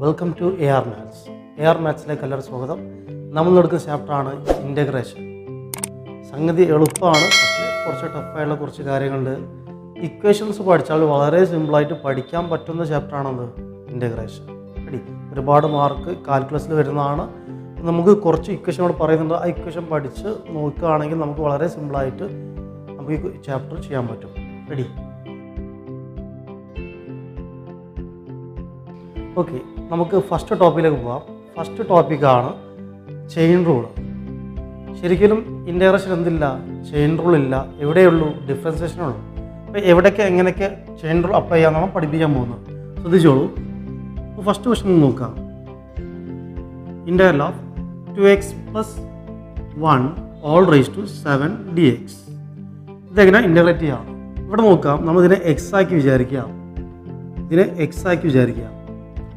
Welcome to AR Maths. AR Mathsലേക്ക് എല്ലാവർക്കും സ്വാഗതം. നമ്മൾ എടുക്കുന്ന ചാപ്റ്ററാണ് ഇൻ്റഗ്രേഷൻ. സംഗതി എളുപ്പമാണ്, പക്ഷേ കുറച്ച് ടഫായുള്ള കുറച്ച് കാര്യങ്ങളുണ്ട്. ഇക്വേഷൻസ് പഠിച്ചാൽ വളരെ സിമ്പിളായിട്ട് പഠിക്കാൻ പറ്റുന്ന ചാപ്റ്ററാണത് ഇൻ്റഗ്രേഷൻ. ഒരുപാട് മാർക്ക് കാൽക്കുലസിൽ വരുന്നതാണ്. നമുക്ക് കുറച്ച് ഇക്വേഷനോട് പറയുന്നുണ്ട്. ആ ഇക്വേഷൻ പഠിച്ച് നോക്കുകയാണെങ്കിൽ നമുക്ക് വളരെ സിമ്പിളായിട്ട് നമുക്ക് ഈ ചാപ്റ്റർ ചെയ്യാൻ പറ്റും. റെഡി? ഓക്കെ, നമുക്ക് ഫസ്റ്റ് ടോപ്പിക്കിലേക്ക് പോകാം. ഫസ്റ്റ് ടോപ്പിക്കാണ് ചെയിൻ റൂൾ. ശരിക്കും ഇൻ്റഗ്രേഷൻ എന്തില്ല? ചെയിൻ റൂൾ ഇല്ല. എവിടെയുള്ളൂ? ഡിഫറൻസിയേഷനുള്ളൂ. അപ്പോൾ എവിടെയൊക്കെ എങ്ങനെയൊക്കെ ചെയിൻ റൂൾ അപ്ലൈ ചെയ്യാമെന്നാണ് പഠിപ്പിക്കാൻ പോകുന്നത്. ശ്രദ്ധിച്ചോളൂ. ഫസ്റ്റ് ക്വസ്റ്റ്യൻ നോക്കാം. Integral of 2x + 1 all raised to 7 dx. ഇതെങ്ങനെ ഇൻ്റഗ്രേറ്റ് ചെയ്യാം? ഇവിടെ നോക്കാം. നമ്മളിതിനെ എക്സ് ആക്കി വിചാരിക്കാം.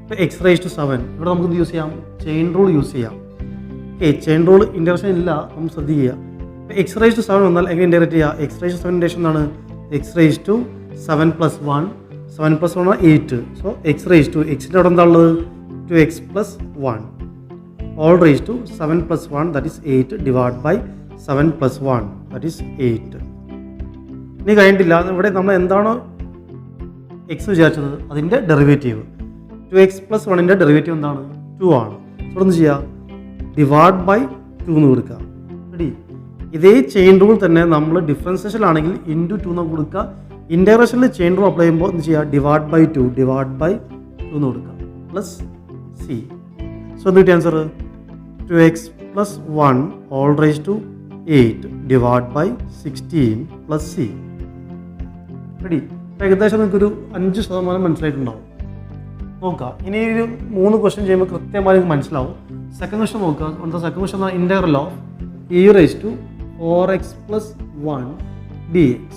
ഇപ്പോൾ x raised to 7 ഇവിടെ നമുക്ക് എന്ത് യൂസ് ചെയ്യാം? ചെയിൻ റൂൾ യൂസ് ചെയ്യാം. ഓക്കെ, ചെയിൻ റൂൾ ഇൻ്റഗ്രേഷൻ ഇല്ല, നമ്മൾ ശ്രദ്ധിക്കുക. ഇപ്പോൾ x raised to 7 വന്നാൽ എങ്ങനെ ഇൻ്റഗ്രേറ്റ് ചെയ്യുക? x raised to 7 ഇൻ്റഗ്രേഷൻ എന്താണ്? x raised to 7 + 1 7 + 1 8. So x raised to എക്സിൻ്റെ അവിടെ എന്താ ഉള്ളത്? 2x + 1 all raised to 7 + 1 that is 8 divided by 7 + 1 that is 8. ഇനി കഴിഞ്ഞിട്ടില്ല. ഇവിടെ നമ്മൾ എന്താണ് എക്സ് വിചാരിച്ചത്? അതിൻ്റെ ഡെറിവേറ്റീവ് 2x + 1ൻ്റെ ഡെറിവേറ്റീവ് എന്താണ്? 2 ആണ്. ഇവിടെ ഒന്ന് ചെയ്യുക, ഡിവൈഡ് ബൈ 2 എന്ന് കൊടുക്കുക. റെഡി? ഇതേ ചെയിൻ റൂൾ തന്നെ നമ്മൾ ഡിഫറൻസിയേഷനിലാണെങ്കിൽ ഇൻറ്റു 2 എന്ന് കൊടുക്കുക. ഇൻ്റഗ്രേഷനിൽ ചെയിൻ റൂൾ അപ്ലൈ ചെയ്യുമ്പോൾ എന്ത് ചെയ്യുക? ഡിവൈഡ് ബൈ 2 എന്ന് കൊടുക്കുക പ്ലസ് സി. സോ എന്ത് കിട്ടിയ answer? 2x + 1 all raised to 8 divided by 16 plus c. Ready? ഏകദേശം നിങ്ങൾക്കൊരു 5% മനസ്സിലായിട്ടുണ്ടാവും. നോക്കുക. ഇനി ഒരു 3 ക്വസ്റ്റ്യൻ ചെയ്യുമ്പോൾ കൃത്യമായി നിങ്ങൾക്ക് മനസ്സിലാവും. സെക്കൻഡ് ക്വസ്റ്റ്യൻ നോക്കുക. എന്താ സെക്കൻഡ് ക്വസ്റ്റ്യൻ? എന്നാൽ integral of e raised to 4x + 1 dx.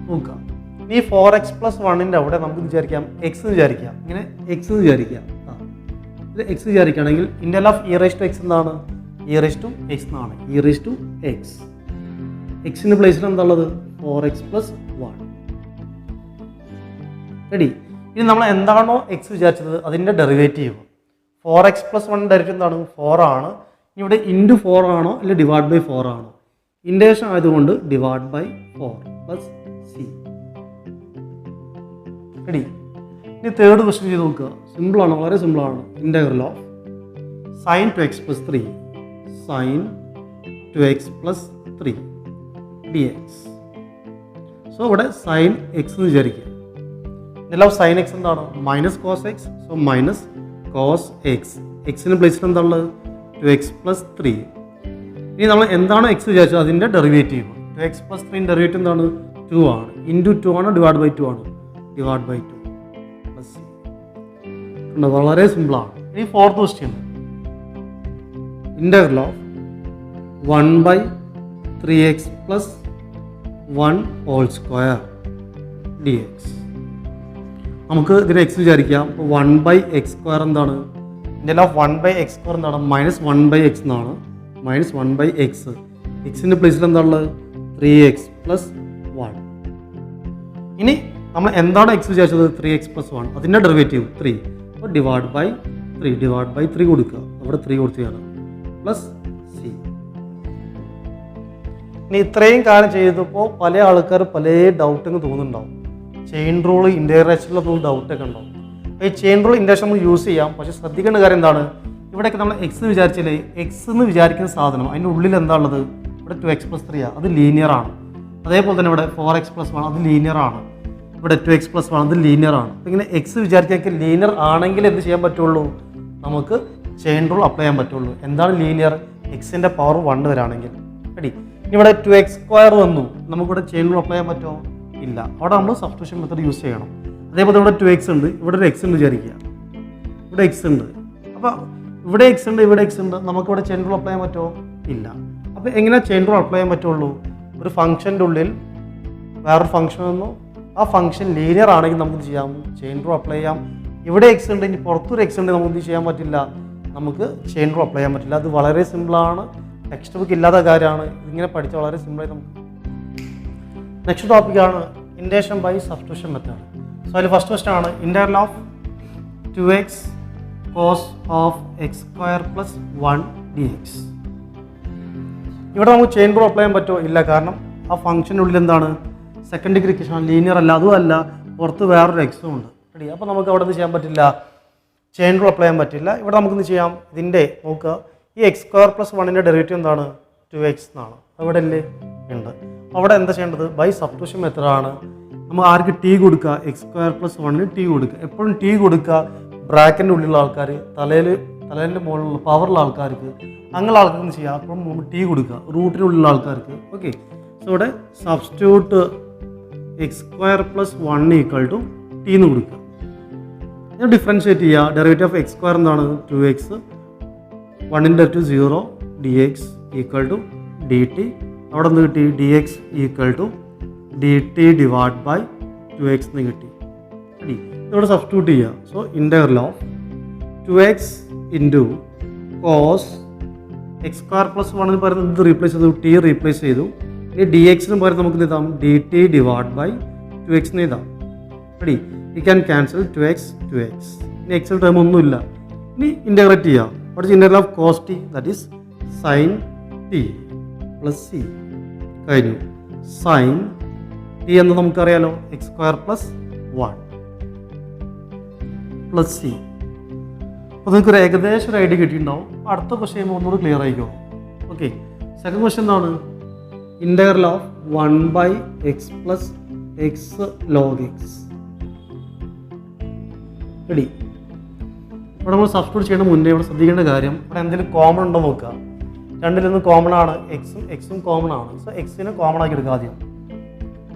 നോക്കുക. ഇനി 4x + 1ൻ്റെ അവിടെ നമുക്ക് വിചാരിക്കാം എക്സ് എന്ന് വിചാരിക്കാം. ഇങ്ങനെ എക്സ് എന്ന് വിചാരിക്കാം. ഇത് എക്സ് വിചാരിക്കുകയാണെങ്കിൽ integral of e raised to x എന്താണ്? e raised to x എന്നാണ്. e raised to x. എക്സിൻ്റെ പ്ലേസിൽ എന്താ ഉള്ളത്? 4x + 1. റെഡി? ഇനി നമ്മൾ എന്താണോ എക്സ് വിചാരിച്ചത് അതിൻ്റെ ഡെറിവേറ്റീവ് 4x + 1 ഡെറിവേറ്റീവ് എന്താണ്? 4 ആണ്. ഇവിടെ ഇൻറ്റു 4 ആണോ അല്ലെങ്കിൽ ഡിവൈഡ് ബൈ 4 ആണോ? ഇൻ്റഗ്രേഷൻ ആയതുകൊണ്ട് divide by 4 plus C. Ready? ഇനി തേർഡ് ക്വസ്റ്റ്യൻ ചെയ്ത് നോക്കുക. സിമ്പിളാണ്, വളരെ സിമ്പിളാണ്. Integral of sin 2x + 3 sin 2x + 3 dx. So ഇവിടെ sin x എന്ന് വിചാരിക്കുക. ഇതെല്ലാം sin x എന്താണ്? Minus cos x. So minus cos x. എക്സിന് പ്ലേസിൽ എന്താണുള്ളത്? 2x + 3. ഇനി നമ്മൾ എന്താണ് എക്സ് വിചാരിച്ചത് അതിൻ്റെ ഡെറിവേറ്റീവ് 2x + 3 ഡെറിവേറ്റീവ് എന്താണ്? 2 ആണ്. ഇൻറ്റു 2 ആണ്, ഡിവൈഡ് ബൈ 2 ആണ്. Divide by 2 plus C. വളരെ സിമ്പിളാണ്. ഇനി fourth question. Integral of 1/3x + 1 whole square dx. നമുക്ക് ഇതിനെ എക്സ് വിചാരിക്കാം. 1/x² എന്താണ്? ഇൻ്റഗ്രൽ ഓഫ് 1/x² എന്താണ്? -1/x എന്നാണ്. -1/x. എക്സിൻ്റെ പ്ലേസിൽ എന്താണുള്ളത്? 3x + 1. ഇനി നമ്മൾ എന്താണ് എക്സ് വിചാരിച്ചത്? 3x + 1. അതിൻ്റെ ഡെറിവേറ്റീവ് 3. അപ്പോൾ ഡിവൈഡ് ബൈ 3 കൊടുക്കുക. അവിടെ 3 കൊടുക്കുകയാണ് പ്ലസ് സി. ഇനി ഇത്രയും കാര്യം ചെയ്തപ്പോൾ പല ആൾക്കാർ പല ഡൗട്ടൊക്കെ തോന്നുന്നുണ്ടാവും. ചെയിൻ റൂൾ ഇൻ്റഗ്രേഷനിലൊക്കെ ഡൗട്ടൊക്കെ ഉണ്ടാവും. ഈ ചെയിൻ റൂൾ ഇൻ്റഗ്രേഷൻ നമ്മൾ യൂസ് ചെയ്യാം. പക്ഷേ ശ്രദ്ധിക്കേണ്ട കാര്യം എന്താണ്? ഇവിടെയൊക്കെ നമ്മൾ എക്സ് വിചാരിച്ചാലേ എക്സ് എന്ന് വിചാരിക്കുന്ന സാധനം അതിൻ്റെ ഉള്ളിൽ എന്താ ഉള്ളത്? ഇവിടെ 2x + 3 അത് ലീനിയർ ആണ്. അതേപോലെ തന്നെ ഇവിടെ 4x + 1 അത് ലീനിയർ ആണ്. ഇവിടെ 2x + 1 അത് ലീനിയർ ആണ്. അപ്പോൾ ഇങ്ങനെ എക്സ് വിചാരിക്കാൻ ലീനിയർ ആണെങ്കിൽ എന്ത് ചെയ്യാൻ പറ്റുള്ളൂ? നമുക്ക് ചെയിൻ റൂൾ അപ്ലൈ ചെയ്യാൻ പറ്റുള്ളൂ. എന്താണ് ലീനിയർ? എക്സിൻ്റെ പവർ 1 വരാണെങ്കിൽ. റെഡി? ഇവിടെ 2x² വന്നു, നമുക്കിവിടെ ചെയിൻ റൂൾ അപ്ലൈ ചെയ്യാൻ പറ്റുമോ? ഇല്ല. അവിടെ നമ്മൾ സബ്സ്റ്റിറ്റ്യൂഷൻ മെത്തേഡ് യൂസ് ചെയ്യണം. അതേപോലെ ഇവിടെ 2x ഉണ്ട്, ഇവിടെ ഒരു x ഉണ്ട് വിചാരിക്കുക. ഇവിടെ x ഉണ്ട്. അപ്പോൾ ഇവിടെ x ഉണ്ട്, ഇവിടെ x ഉണ്ട്. നമുക്കിവിടെ ചെയിൻ റൂൾ അപ്ലൈ ചെയ്യാൻ പറ്റുമോ? ഇല്ല. അപ്പോൾ എങ്ങനെ ചെയിൻ റൂൾ അപ്ലൈ ചെയ്യാൻ പറ്റുള്ളൂ? ഒരു ഫംഗ്ഷൻ്റെ ഉള്ളിൽ വേറൊരു ഫംഗ്ഷൻ വന്നു, ആ ഫംഗ്ഷൻ ലീനിയർ ആണെങ്കിൽ നമുക്ക് ചെയ്യാം, ചെയിൻ റൂൾ അപ്ലൈ ചെയ്യാം. ഇവിടെ x ഉണ്ട്, ഇനി പുറത്തൊരു x ഉണ്ട്, നമുക്ക് ചെയ്യാൻ പറ്റില്ല, നമുക്ക് ചെയിൻ റൂൾ അപ്ലൈ ചെയ്യാൻ പറ്റില്ല. അത് വളരെ സിമ്പിളാണ്. ടെക്സ്റ്റ് ബുക്ക് ഇല്ലാത്ത കാര്യമാണ്. ഇതിങ്ങനെ പഠിച്ചാൽ വളരെ സിമ്പിളായി നമുക്ക്. നെക്സ്റ്റ് ടോപ്പിക്കാണ് integration by substitution method. So അതിൽ ഫസ്റ്റ് ക്വസ്റ്റൻ ആണ് integral of 2x cos of x square plus 1 dx. ഇവിടെ നമുക്ക് ചെയിൻ റൂൾ അപ്ലൈ ചെയ്യാൻ പറ്റുമോ? ഇല്ല, കാരണം ആ ഫംഗ്ഷനുള്ളിൽ എന്താണ്, സെക്കൻഡ് ഡിഗ്രി ഇക്വേഷൻ ലീനിയർ അല്ല, അതുമല്ല പുറത്ത് വേറൊരു എക്സും ഉണ്ട്. റെഡി? അപ്പോൾ നമുക്ക് അവിടെ നിന്ന് ചെയ്യാൻ പറ്റില്ല, ചെയിൻ റൂൾ അപ്ലൈ ചെയ്യാൻ പറ്റില്ല. ഇവിടെ നമുക്ക് എന്ത് ചെയ്യാം, ഇതിൻ്റെ നോക്കുക, ഈ എക്സ് സ്ക്വയർ പ്ലസ് 1ൻ്റെ ഡെറിവേറ്റീവ് എന്താണ്, 2x എന്നാണ്. അവിടെ അല്ലേ ഉണ്ട്. അവിടെ എന്താ ചെയ്യേണ്ടത്, ബൈ സബ്സ്റ്റിറ്റ്യൂഷൻ മെത്തേഡാണ്. നമ്മൾ ആർക്ക് ടി കൊടുക്കുക, എക്സ് സ്ക്വയർ പ്ലസ് 1ന് ടി കൊടുക്കുക. എപ്പോഴും ടി കൊടുക്കുക ബ്രാക്കറ്റിൻ്റെ ഉള്ളിലുള്ള ആൾക്കാർ, തലേൻ്റെ മുകളിലുള്ള പവറുള്ള ആൾക്കാർക്ക്, അങ്ങനെ ആൾക്കാർക്ക് എന്ത് ചെയ്യുക, അപ്പം നമ്മൾ ടി കൊടുക്കുക റൂട്ടിനുള്ളിലുള്ള ആൾക്കാർക്ക്. ഓക്കെ, സോ ഇവിടെ substitute x square plus 1 equal to T എന്ന് കൊടുക്കുക. ഇത് ഡിഫറൻഷ്യേറ്റ് ചെയ്യുക. ഡെറിവേറ്റീവ് ഓഫ് എക്സ് സ്ക്വയർ എന്താണ്, 2x, 1ൻ്റെ to 0 dx equal to dt. അവിടെ നിന്ന് കിട്ടി dx equal to dt divide by 2x എന്ന് കിട്ടി. റെഡി? ഇവിടെ സബ്സ്റ്റിറ്റ്യൂട്ട് ചെയ്യുക. So integral of 2x into cos x square plus 1ന് പകരം ഇത് റീപ്ലേസ് ചെയ്തു, ടി റീപ്ലേസ് ചെയ്തു. ഇനി ഡി എക്സിന് പകരം നമുക്ക് എഴുതാം dt ഡിവൈഡ് ബൈ 2x എന്ന് എഴുതാം. റെഡി? You can cancel 2x. ഇനി എക്സിൽ ടേം ഒന്നുമില്ല. ഇനി ഇൻ്റഗ്രേറ്റ് ചെയ്യാം. What is integral of cos T, that is sine T plus C. കഴിഞ്ഞു. സൈൻ ടി എന്ന് നമുക്കറിയാലോ, x square plus 1 plus C. അപ്പോൾ നിങ്ങൾക്കൊരു ഏകദേശം ഒരു ഐഡിയ കിട്ടിയിട്ടുണ്ടാവും. അടുത്ത ക്വസ്റ്റ്യൻ ചെയ്യുമ്പോൾ ഒന്നുകൂടി ക്ലിയർ ആയിക്കോ. ഓക്കെ, സെക്കൻഡ് ക്വസ്റ്റ്യൻ എന്താണ്, integral of 1/x plus X log X. Ready? ഇവിടെ നമ്മൾ സബ്സ്റ്റിറ്റ്യൂട്ട് ചെയ്യുന്ന മുന്നേ ഇവിടെ ശ്രദ്ധിക്കേണ്ട കാര്യം, ഇവിടെ എന്തെങ്കിലും കോമൺ ഉണ്ടോ നോക്കുക. രണ്ടിലൊന്ന് കോമൺ ആണ്, എക്സും കോമൺ ആണ്. സോ എക്സിനെ കോമൺ ആക്കി എടുക്കുക ആദ്യം.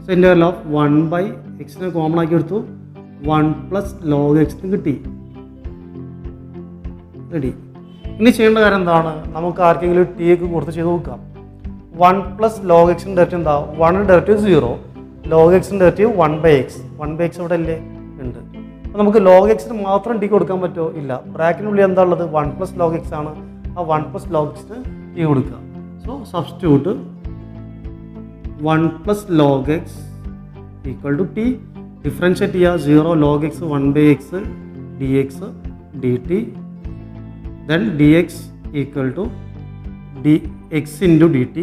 സോ ഇൻ്റഗ്രൽ ഓഫ് 1/xനെ കോമൺ ആക്കി എടുത്തു, 1 പ്ലസ് ലോഗ് എക്സിന് കിട്ടി. റെഡി? ഇനി ചെയ്യേണ്ട കാര്യം എന്താണ്, നമുക്ക് ആർക്കെങ്കിലും ടി ഒക്കെ കൊടുത്ത് ചെയ്ത് നോക്കാം. 1 പ്ലസ് ലോഗ് എക്സിൻ്റെ ഡെറിവേറ്റീവ് എന്താ, 1ൻ്റെ ഡെറിവേറ്റീവ് 0, ലോഗ് എക്സിൻ്റെ ഡെറിവേറ്റീവ് 1/x. 1/x ഇവിടെ അല്ലേ ഉണ്ട്. അപ്പോൾ നമുക്ക് ലോഗ് എക്സിന് മാത്രം ടി കൊടുക്കാൻ പറ്റുമോ? ഇല്ല. ബ്രാക്കറ്റിനുള്ളിൽ എന്താ ഉള്ളത്, 1 പ്ലസ് ലോഗ് എക്സ് ആണ്. ആ 1 പ്ലസ് ലോഗ് എക്സിന് ടി കൊടുക്കുക. So substitute 1 plus log x equal to t. Differentiate ചെയ്യുക, 0 log x 1/x dx dt, then dx equal to x into dt,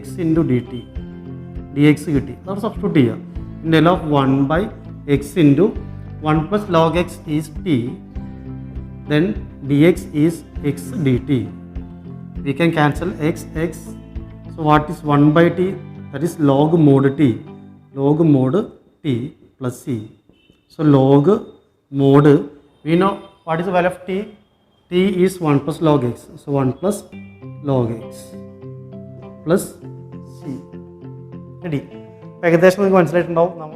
x into dt, dx കിട്ടി. അതാണ് substitute ചെയ്യുക. Integral of 1/x into 1 plus log x is t, then dx is x dt. We can cancel x. So what is 1/t? That is log mod t. Log mod t plus c. So log mod, we know what is the value of t? T is 1 plus log x. So 1 plus log x plus c. Ready? ഏകദേശം നിങ്ങൾക്ക് മനസ്സിലായിട്ടുണ്ടാവും.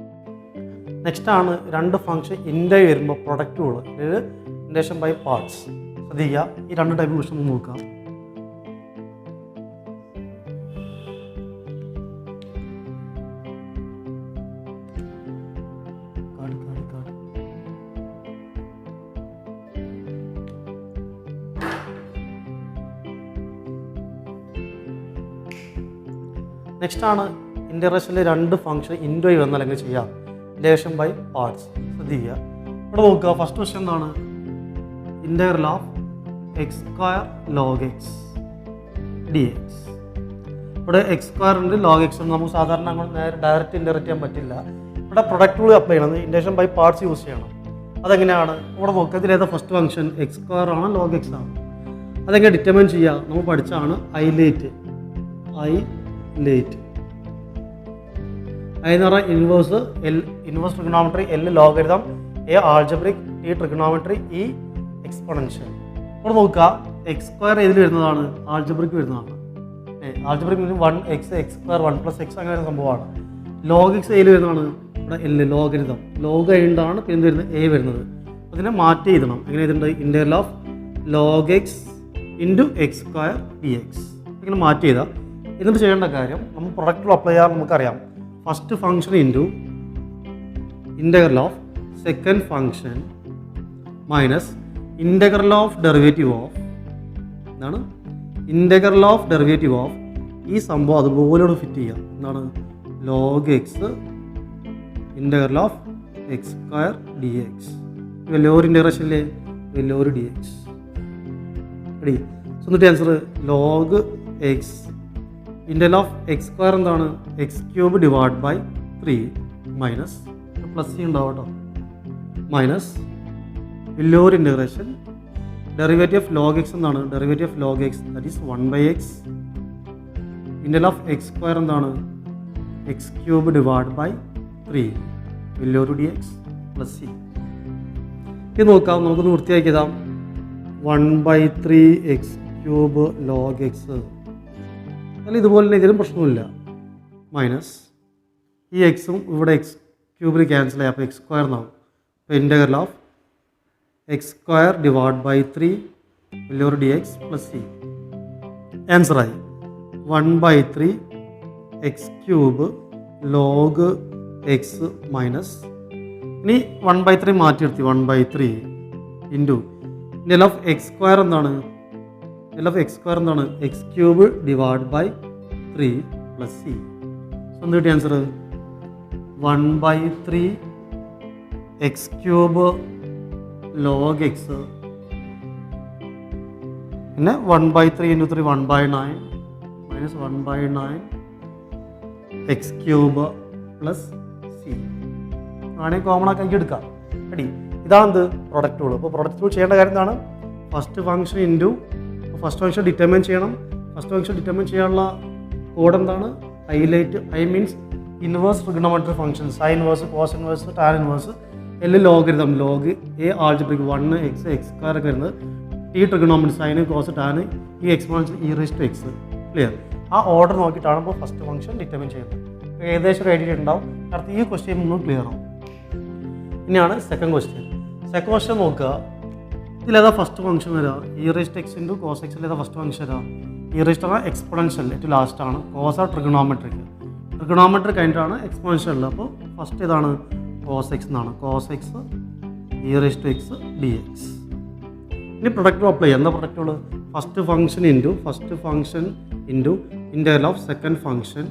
Next ആണ് രണ്ട് function ഇൻ്റെ വരുമ്പോൾ product rule, അതായത് induction by parts. ശ്രദ്ധിക്കുക, ഈ രണ്ട് ടൈപ്പ് ക്വസ്റ്റ്യൻ നോക്കാം. നെക്സ്റ്റ് ആണ് ഇൻ്റഗ്രേഷനിൽ രണ്ട് ഫംഗ്ഷൻ ഇൻഡോ വന്നാൽ എങ്ങനെ ചെയ്യാം, ഇൻ്റഗ്രേഷൻ ബൈ പാർട്സ്. ശ്രദ്ധിക്കുക, ഇവിടെ നോക്കുക. ഫസ്റ്റ് ക്വസ്റ്റ്യൻ എന്താണ്, integral of x square log X d x. ഇവിടെ എക്സ് സ്ക്വയർ ഉണ്ട്, ലോഗ് എക്സ് ഉണ്ട്. നമുക്ക് സാധാരണ നമ്മൾ നേരെ ഡയറക്റ്റ് ഇൻ്റഗ്രേറ്റ് ചെയ്യാൻ പറ്റില്ല. ഇവിടെ പ്രൊഡക്റ്റ് റൂൾ അപ്ലൈ ചെയ്യണം, ഇൻ്റഗ്രേഷൻ ബൈ പാർട്സ് യൂസ് ചെയ്യണം. അതെങ്ങനെയാണ്, ഇവിടെ നോക്കുക. ഇതിലേതാ ഫസ്റ്റ് ഫംഗ്ഷൻ, എക്സ് സ്ക്വയർ ആണ് ലോഗ് എക്സ് ആണ്. അതെങ്ങനെ ഡിറ്റർമിൻ ചെയ്യുക, നമ്മൾ പഠിച്ചാണ് ഐലേറ്റ്. എന്ന് പറഞ്ഞാൽ inverse trigonometry, L logarithm, A algebraic, T trigonometry, E exponential. ഇവിടെ നോക്കുക, എക്സ് സ്ക്വയർ ഏതിൽ വരുന്നതാണ്, ആൾജബ്രിക് വരുന്നതാണ്. Algebraic means 1x, x square 1 + x അങ്ങനെ ഒരു സംഭവമാണ്. ലോഗ് എക്സ് ഏതിൽ വരുന്നതാണ്, ഇവിടെ എൽ ലോഗരിതം, ലോഗ് കഴിഞ്ഞിട്ടാണ് പിന്നെ വരുന്നത് എ വരുന്നത്. അതിനെ മാറ്റി എഴുതണം. എങ്ങനെ എഴുതുന്നുണ്ട്, integral of log X into X square d X. ഇങ്ങനെ മാറ്റി ചെയ്താൽ എന്നിട്ട് ചെയ്യേണ്ട കാര്യം, നമ്മൾ പ്രൊഡക്റ്റ് അപ്ലൈ ചെയ്യാൻ നമുക്കറിയാം. First function into integral of second function minus integral of derivative of എന്താണ്, ഇൻ്റഗ്രൽ ഓഫ് ഡെറിവേറ്റീവ് ഓഫ് ഈ സംഭവം അതുപോലെ ഫിറ്റ് ചെയ്യുക. എന്താണ്, log x integral of x square d x. വലിയൊരു ഇൻ്റഗ്രേഷനിലെ വലിയൊരു ഡി എക്സ് റെഡി. സോ എന്നിട്ട് answer log x integral of x square എന്താണ് x cube divide by 3 minus plus C ഉണ്ടാവും കേട്ടോ മൈനസ് വലിയൊരു integration derivative of log x എന്താണ് derivative of log X that is 1/x integral of x square എന്താണ് x cube divide by 3 വലിയൊരു d x plus C. ഇത് നോക്കാം, നമുക്കൊന്ന് വൃത്തിയാക്കിയതാം 1/3 x cube log X അല്ല ഇതുപോലെ തന്നെ ഇതിലും പ്രശ്നമില്ല മൈനസ് ഈ എക്സും ഇവിടെ എക്സ് ക്യൂബിൽ ക്യാൻസൽ ആയി അപ്പോൾ എക്സ് സ്ക്വയർ എന്നാവും. അപ്പോൾ integral of x square divide by 3 വലിയൊരു ഡി എക്സ് പ്ലസ് സി. ആൻസറായി 1/3 x cube log x minus ഇനി 1/3 മാറ്റി നിർത്തി 1/3 into integral of x square എന്താണ് ഇൻ്റഗ്രൽ ഓഫ് എക്സ് സ്ക്വയർ എന്താണ് x cube divide by 3 plus c. So എന്ത് കിട്ടിയ answer 1/3 x cube log x പിന്നെ 1/3 into 3 1/9 minus 1/9 x cube plus c ആണെങ്കിൽ common ആക്കി എനിക്ക് എടുക്കാം റെഡി. ഇതാണെന്ത് പ്രൊഡക്റ്റ് റൂൾ. അപ്പോൾ പ്രൊഡക്റ്റ് റൂൾ ചെയ്യേണ്ട കാര്യം എന്താണ് first function into first function determine ചെയ്യണം. ഫസ്റ്റ് ഫംഗ്ഷൻ ഡിറ്റർമിൻ ചെയ്യാനുള്ള കോഡ് എന്താണ് highlight I means inverse trigonometry function sine inverse cos inverse tan inverse എല്ലാം logarithm log A algebraic 1 x x square ഒക്കെ വരുന്നത് T trigonometry sine cos tan ഈ exponential e raise to x clear. ആ order നോക്കിയിട്ടാണ് ഇപ്പോൾ first function determine ചെയ്യുന്നത്. ഏകദേശം ഒരു ഐഡിയ ഉണ്ടാവും. അടുത്ത ഈ ക്വസ്റ്റ്യൻ ഒന്നും ക്ലിയർ ആവും. ഇനിയാണ് സെക്കൻഡ് ക്വസ്റ്റ്യൻ. സെക്കൻഡ് ക്വസ്റ്റ്യൻ നോക്കുക, ഇതിലേതാ ഫസ്റ്റ് ഫംഗ്ഷൻ വരിക e raise to x into cos എക്സിൽ ഏതാ ഫസ്റ്റ് ഫംഗ്ഷൻ വരിക ഇ റൈസ് ടു എക്സ്പോണൻഷ്യൽ ഏറ്റവും ലാസ്റ്റാണ് കോസ് ആ ട്രിഗണോമെട്രിക് കഴിഞ്ഞിട്ടാണ് എക്സ്പോണൻഷ്യൽ ഉള്ളത്. അപ്പോൾ ഫസ്റ്റ് ഇതാണ് കോസ് എക്സ് എന്നാണ് cos x e raise to x d x. ഇനി പ്രൊഡക്റ്റ് അപ്ലൈ ചെയ്യാം. എന്താ പ്രൊഡക്റ്റുകൾ first function into integral of second function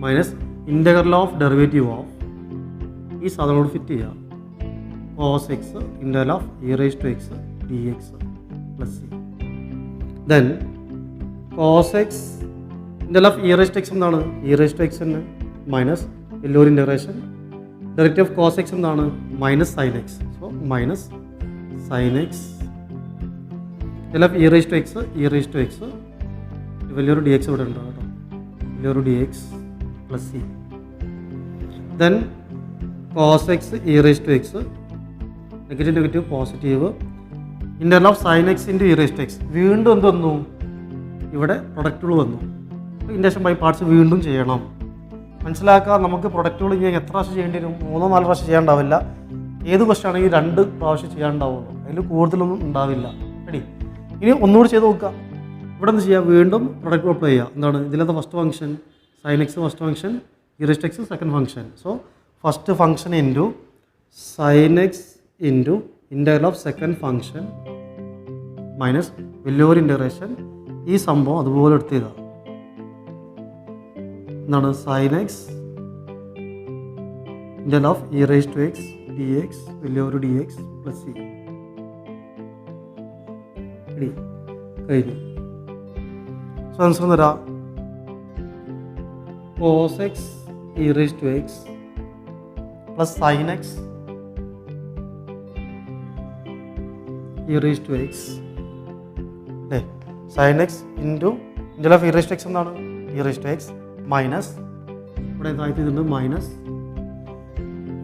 minus integral of derivative of ഈ സാധനങ്ങളോട് ഫിറ്റ് ചെയ്യുക cos x integral of e raise to x d x plus c. Then cos x integral of e raise to x എന്താണ് e raise to x എന്ന് minus വലിയൊരു integration derivative of cos X എന്താണ് minus sine x. So minus sine x integral of e raise to x വലിയൊരു d x ഇവിടെ ഉണ്ടാവും കേട്ടോ വലിയൊരു d x plus c. Then cos x e raise to x negative positive integral of sine x into e raise to x വീണ്ടും എന്ത് വന്നു ഇവിടെ പ്രൊഡക്റ്റുകൾ വന്നു. ഇൻഡക്ഷൻ ബൈ പാർട്സ് വീണ്ടും ചെയ്യണം. മനസ്സിലാക്കുക നമുക്ക് പ്രൊഡക്റ്റുകൾ ഇനി എത്ര പ്രാവശ്യം ചെയ്യേണ്ടി വരും 3-4 പ്രാവശ്യം ചെയ്യാണ്ടാവില്ല. ഏത് ക്വസ്റ്റ്യൻ ആണെങ്കിൽ 2 പ്രാവശ്യം ചെയ്യാണ്ടാവുള്ളൂ, അതിൽ കൂടുതലൊന്നും ഉണ്ടാവില്ല. റെഡി. ഇനി ഒന്നുകൂടി ചെയ്ത് നോക്കുക. ഇവിടെ എന്ത് ചെയ്യുക വീണ്ടും പ്രൊഡക്റ്റ് അപ്ലൈ ചെയ്യുക. എന്താണ് ഇതിലത്തെ first function sine x first function e raise to x second function. So first function into sine x into integral of second function minus വലിയൊരു ഇൻ്റഗ്രേഷൻ ഈ സംഭവം അതുപോലെ എടുത്ത് ചെയ്താൽ എന്താണ് sine x integral of e raise to x d x വലിയൊരു d x plus c d കഴിഞ്ഞു. So answer തരാം cos x e raise to x plus sine x e raise to x അല്ലേ sign x into integral of e raise to x എന്താണ് e raise to x minus ഇവിടെ താഴ്ത്തിയിട്ടുണ്ട് minus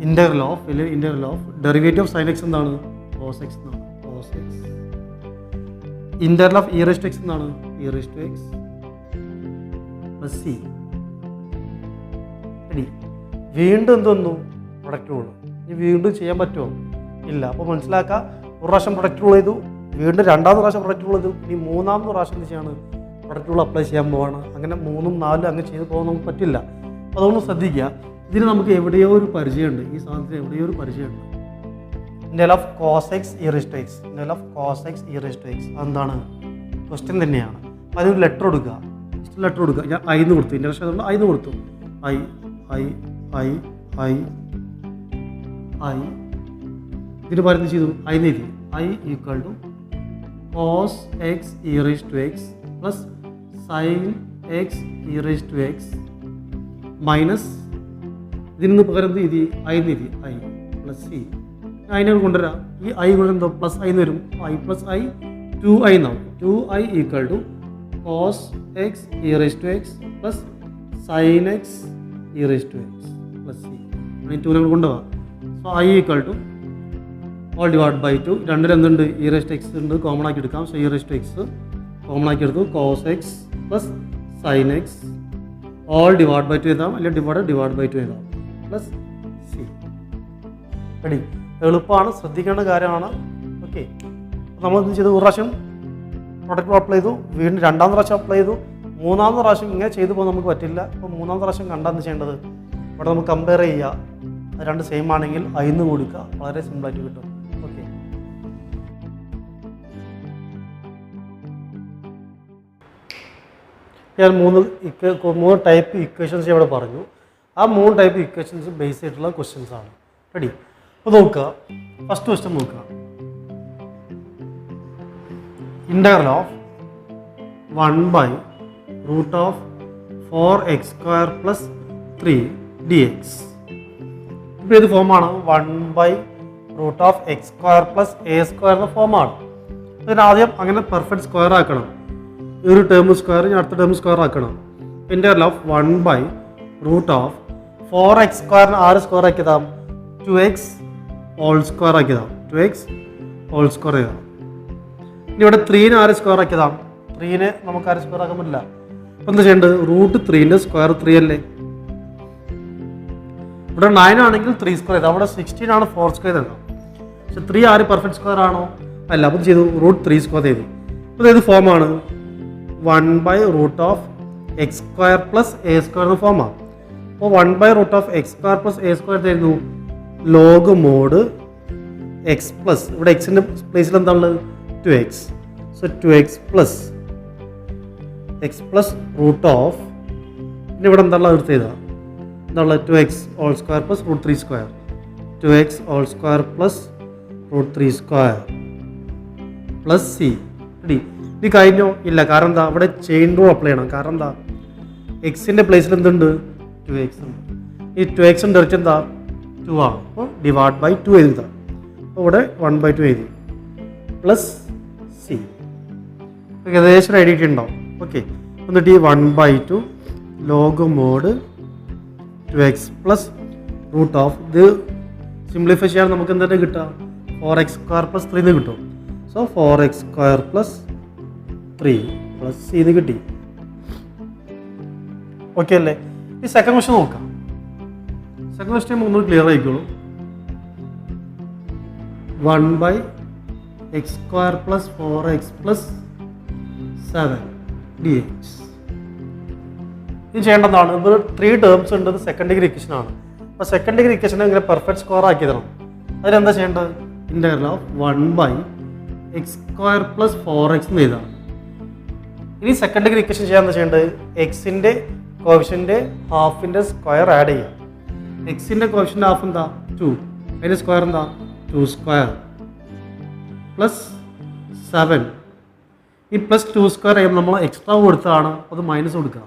integral of derivative of sine x എന്താണ് cos x എന്നാണ് cos x integral of e raise to x എന്താണ് e raise to x plus C ready. വീണ്ടും എന്ത് വന്നു product rule. ഇനി വീണ്ടും ചെയ്യാൻ പറ്റുമോ ഇല്ല. അപ്പോൾ മനസ്സിലാക്കുക ഒരു പ്രാവശ്യം പ്രൊഡക്റ്റ് റൂൾ ചെയ്തു വീണ്ടും രണ്ടാമത്തെ പ്രാവശ്യം പ്രൊഡക്റ്റ് റൂൾ ചെയ്തു ഇനി മൂന്നാമത്തെ പ്രാവശ്യം എന്ത് ചെയ്യാണ് പ്രൊഡക്റ്റ് റൂൾ അപ്ലൈ ചെയ്യാൻ പോവാണ്. അങ്ങനെ 3, 4 അങ്ങനെ ചെയ്ത് പോകാൻ നമുക്ക് പറ്റില്ല. അപ്പോൾ അതുകൊണ്ട് ശ്രദ്ധിക്കുക. ഇതിന് നമുക്ക് എവിടെയോ ഒരു പരിചയമുണ്ട്, ഈ സാധനത്തിന് എവിടെയോ ഒരു പരിചയമുണ്ട്. Integral of cos x e raise to x integral of cos x e raise to x അതെന്താണ് ക്വസ്റ്റ്യൻ തന്നെയാണ്. അപ്പോൾ അതിനൊരു ലെറ്റർ കൊടുക്കുക. ലെറ്റർ കൊടുക്കുക. ഞാൻ ഐന്ന് കൊടുത്തു ഇൻ്റഗ്രേഷൻ ആയതുകൊണ്ട് ഐന്ന് കൊടുത്തു I I I I I ഇതിന് പറയുന്നത് ചെയ്തു ഐ എഴുതി I equal to cos x e raise to x plus sine x e raise to x minus ഇതിന് പകരം എന്ത് എഴുതി ഐ എന്ന് എഴുതി ഐ പ്ലസ് സി അതിനെ കൊണ്ടുവരാം ഈ ഐ കൊണ്ട് എന്തോ പ്ലസ് ഐ എന്ന് വരും ഐ പ്ലസ് ഐ 2i എന്നാവും 2i equal to cos x e raise to x plus sine x e raise to x plus c അങ്ങനെ 2 നമ്മൾ കൊണ്ടുപോകാം so I equal to all divide by 2 രണ്ടിൽ എന്തുണ്ട് e raise to x ഉണ്ട് common ആക്കി എടുക്കാം so e raise to x common ആക്കി എടുത്തു cos x plus sine x all divide by 2 എഴുതാം അല്ലെങ്കിൽ ഡിവൈഡ് ബൈ 2 എഴുതാം പ്ലസ് സി റെഡി എളുപ്പമാണ് ശ്രദ്ധിക്കേണ്ട കാര്യമാണ് ഓക്കെ നമ്മളെന്ത് ചെയ്തു ഒരു പ്രാവശ്യം പ്രൊഡക്റ്റ് അപ്ലൈ ചെയ്തു വീണ്ടും രണ്ടാമത്തെ പ്രാവശ്യം അപ്ലൈ ചെയ്തു മൂന്നാമത്തെ പ്രാവശ്യം ഇങ്ങനെ ചെയ്തു പോകാൻ നമുക്ക് പറ്റില്ല അപ്പോൾ മൂന്നാമത്തെ പ്രാവശ്യം കണ്ടാന്ന് ചെയ്യേണ്ടത് ഇവിടെ നമുക്ക് കമ്പയർ ചെയ്യുക അത് രണ്ട് സെയിം ആണെങ്കിൽ അതിന്ന് കൊടുക്കുക വളരെ സിമ്പിളായിട്ട് കിട്ടും ഓക്കെ ഞാൻ മൂന്ന് ടൈപ്പ് ഇക്വേഷൻസ് ഇവിടെ പറഞ്ഞു ആ 3 ടൈപ്പ് ഇക്വേഷൻസ് ബേസ് ചെയ്തിട്ടുള്ള ക്വസ്റ്റ്യൻസ് ആണ് റെഡി അപ്പോൾ നോക്കുക ഫസ്റ്റ് ക്വസ്റ്റ്യൻ നോക്കുക integral of 1 by root of 4x square plus 3 dx ഇപ്പോൾ ഇത് ഫോമാണ് 1 by root of x square plus a square എന്ന ഫോമാണ് ഇതിനാദ്യം അങ്ങനെ പെർഫെക്റ്റ് സ്ക്വയർ ആക്കണം ഈ ഒരു ടേം സ്ക്വയർ ഞാൻ അടുത്ത ടേം സ്ക്വയർ ആക്കണം integral of 1 by root of 4x square ആറ് സ്ക്വയർ ആക്കിയതാം 2x ഹോൾ സ്ക്വയർ ആക്കിയതാം 2x ഹോൾ സ്ക്വയർ ചെയ്താം ഇനി ഇവിടെ 3നെ ആര് സ്ക്വയർ ആക്കിയതാണ് 3നെ നമുക്ക് ആര് സ്ക്വയർ ആക്കാൻ പറ്റില്ല അപ്പം എന്താ ചെയ്യേണ്ടത് റൂട്ട് 3ൻ്റെ സ്ക്വയർ 3 അല്ലേ ഇവിടെ 9 ആണെങ്കിൽ 3 സ്ക്വയർ ചെയ്താൽ അവിടെ 16 ആണ് 4 സ്ക്വയർ ചെയ്താൽ പക്ഷെ 3 ആര് പെർഫെക്റ്റ് സ്ക്വയർ ആണോ അല്ല അപ്പം ചെയ്തു റൂട്ട് 3 സ്ക്വയർ ചെയ്തു അപ്പോൾ ഏത് ഫോമാണ് 1 by root of x square plus a square എന്ന ഫോമാണ് അപ്പോൾ 1 by root of x square plus a square തരുന്നു ലോഗ് മോഡ് എക്സ് പ്ലസ് ഇവിടെ എക്സിൻ്റെ പ്ലേസിൽ എന്താണുള്ളത് 2x so 2x plus x plus root of ഇനി ഇവിടെ എന്താണുള്ളത് എടുത്ത് ചെയ്താൽ എന്താണുള്ളത് 2x all square plus root 3 square 2x all square plus root 3 square plus c ready ഇത് കഴിഞ്ഞോ ഇല്ല കാരണം എന്താ അവിടെ ചെയിൻ റൂൾ അപ്ലൈ ചെയ്യണം കാരണം എന്താ എക്സിൻ്റെ പ്ലേസിൽ എന്തുണ്ട് 2x ഉണ്ട് ഈ 2x ഡയറക്റ്റ് എന്താ 2 ആണ് അപ്പോൾ ഡിവൈഡ് ബൈ 2 എഴുതാം അപ്പോൾ ഇവിടെ 1 by 2 എഴുതി പ്ലസ് സി ഏകദേശം ഐഡിയ ഉണ്ടാവും ഓക്കെ എന്നിട്ട് ഈ 1/2 log mod 2x plus root of ഇത് സിംപ്ലിഫൈ ചെയ്യാൻ നമുക്ക് എന്താ കിട്ടുക 4x സ്ക്വയർ പ്ലസ് 3 എന്ന് കിട്ടും so 4x square plus 3 plus C എന്ന് കിട്ടി ഓക്കെ അല്ലേ ഈ സെക്കൻഡ് ക്വസ്റ്റ്യൻ നോക്കാം സെക്കൻഡ് ക്വസ്റ്റ്യൻ ഒന്നും clear ആയിക്കോളൂ 1 x square plus 4x plus 7 dx ഇത് ചെയ്യേണ്ടതാണ് ഇത് 3 ടേംസ് ഉണ്ട് സെക്കൻഡ് ഡിഗ്രി ഇക്വേഷൻ ആണ് അപ്പോൾ സെക്കൻഡ് ഡിഗ്രി ഇക്വേഷൻ ഇങ്ങനെ പെർഫെക്റ്റ് സ്ക്വയർ ആക്കി തരണം അതിനെന്താ ചെയ്യേണ്ടത് integral of 1 by x square plus 4x എന്ന് എഴുതാം ഇനി സെക്കൻഡ് ഡിഗ്രി ഇക്വേഷൻ ചെയ്യാൻ എന്താ ചെയ്യേണ്ടത് എക്സിൻ്റെ കോഫിഷ്യൻ്റെ ഹാഫിൻ്റെ സ്ക്വയർ ആഡ് ചെയ്യാം എക്സിൻ്റെ കോഫിഷ്യൻ്റെ ഹാഫ് എന്താ 2 അതിൻ്റെ സ്ക്വയർ എന്താ 2 സ്ക്വയർ പ്ലസ് 7 ഈ പ്ലസ് 2 സ്ക്വയർ ചെയ്യുമ്പോൾ നമ്മൾ എക്സ്ട്രാ കൊടുത്തതാണ് അത് മൈനസ് കൊടുക്കുക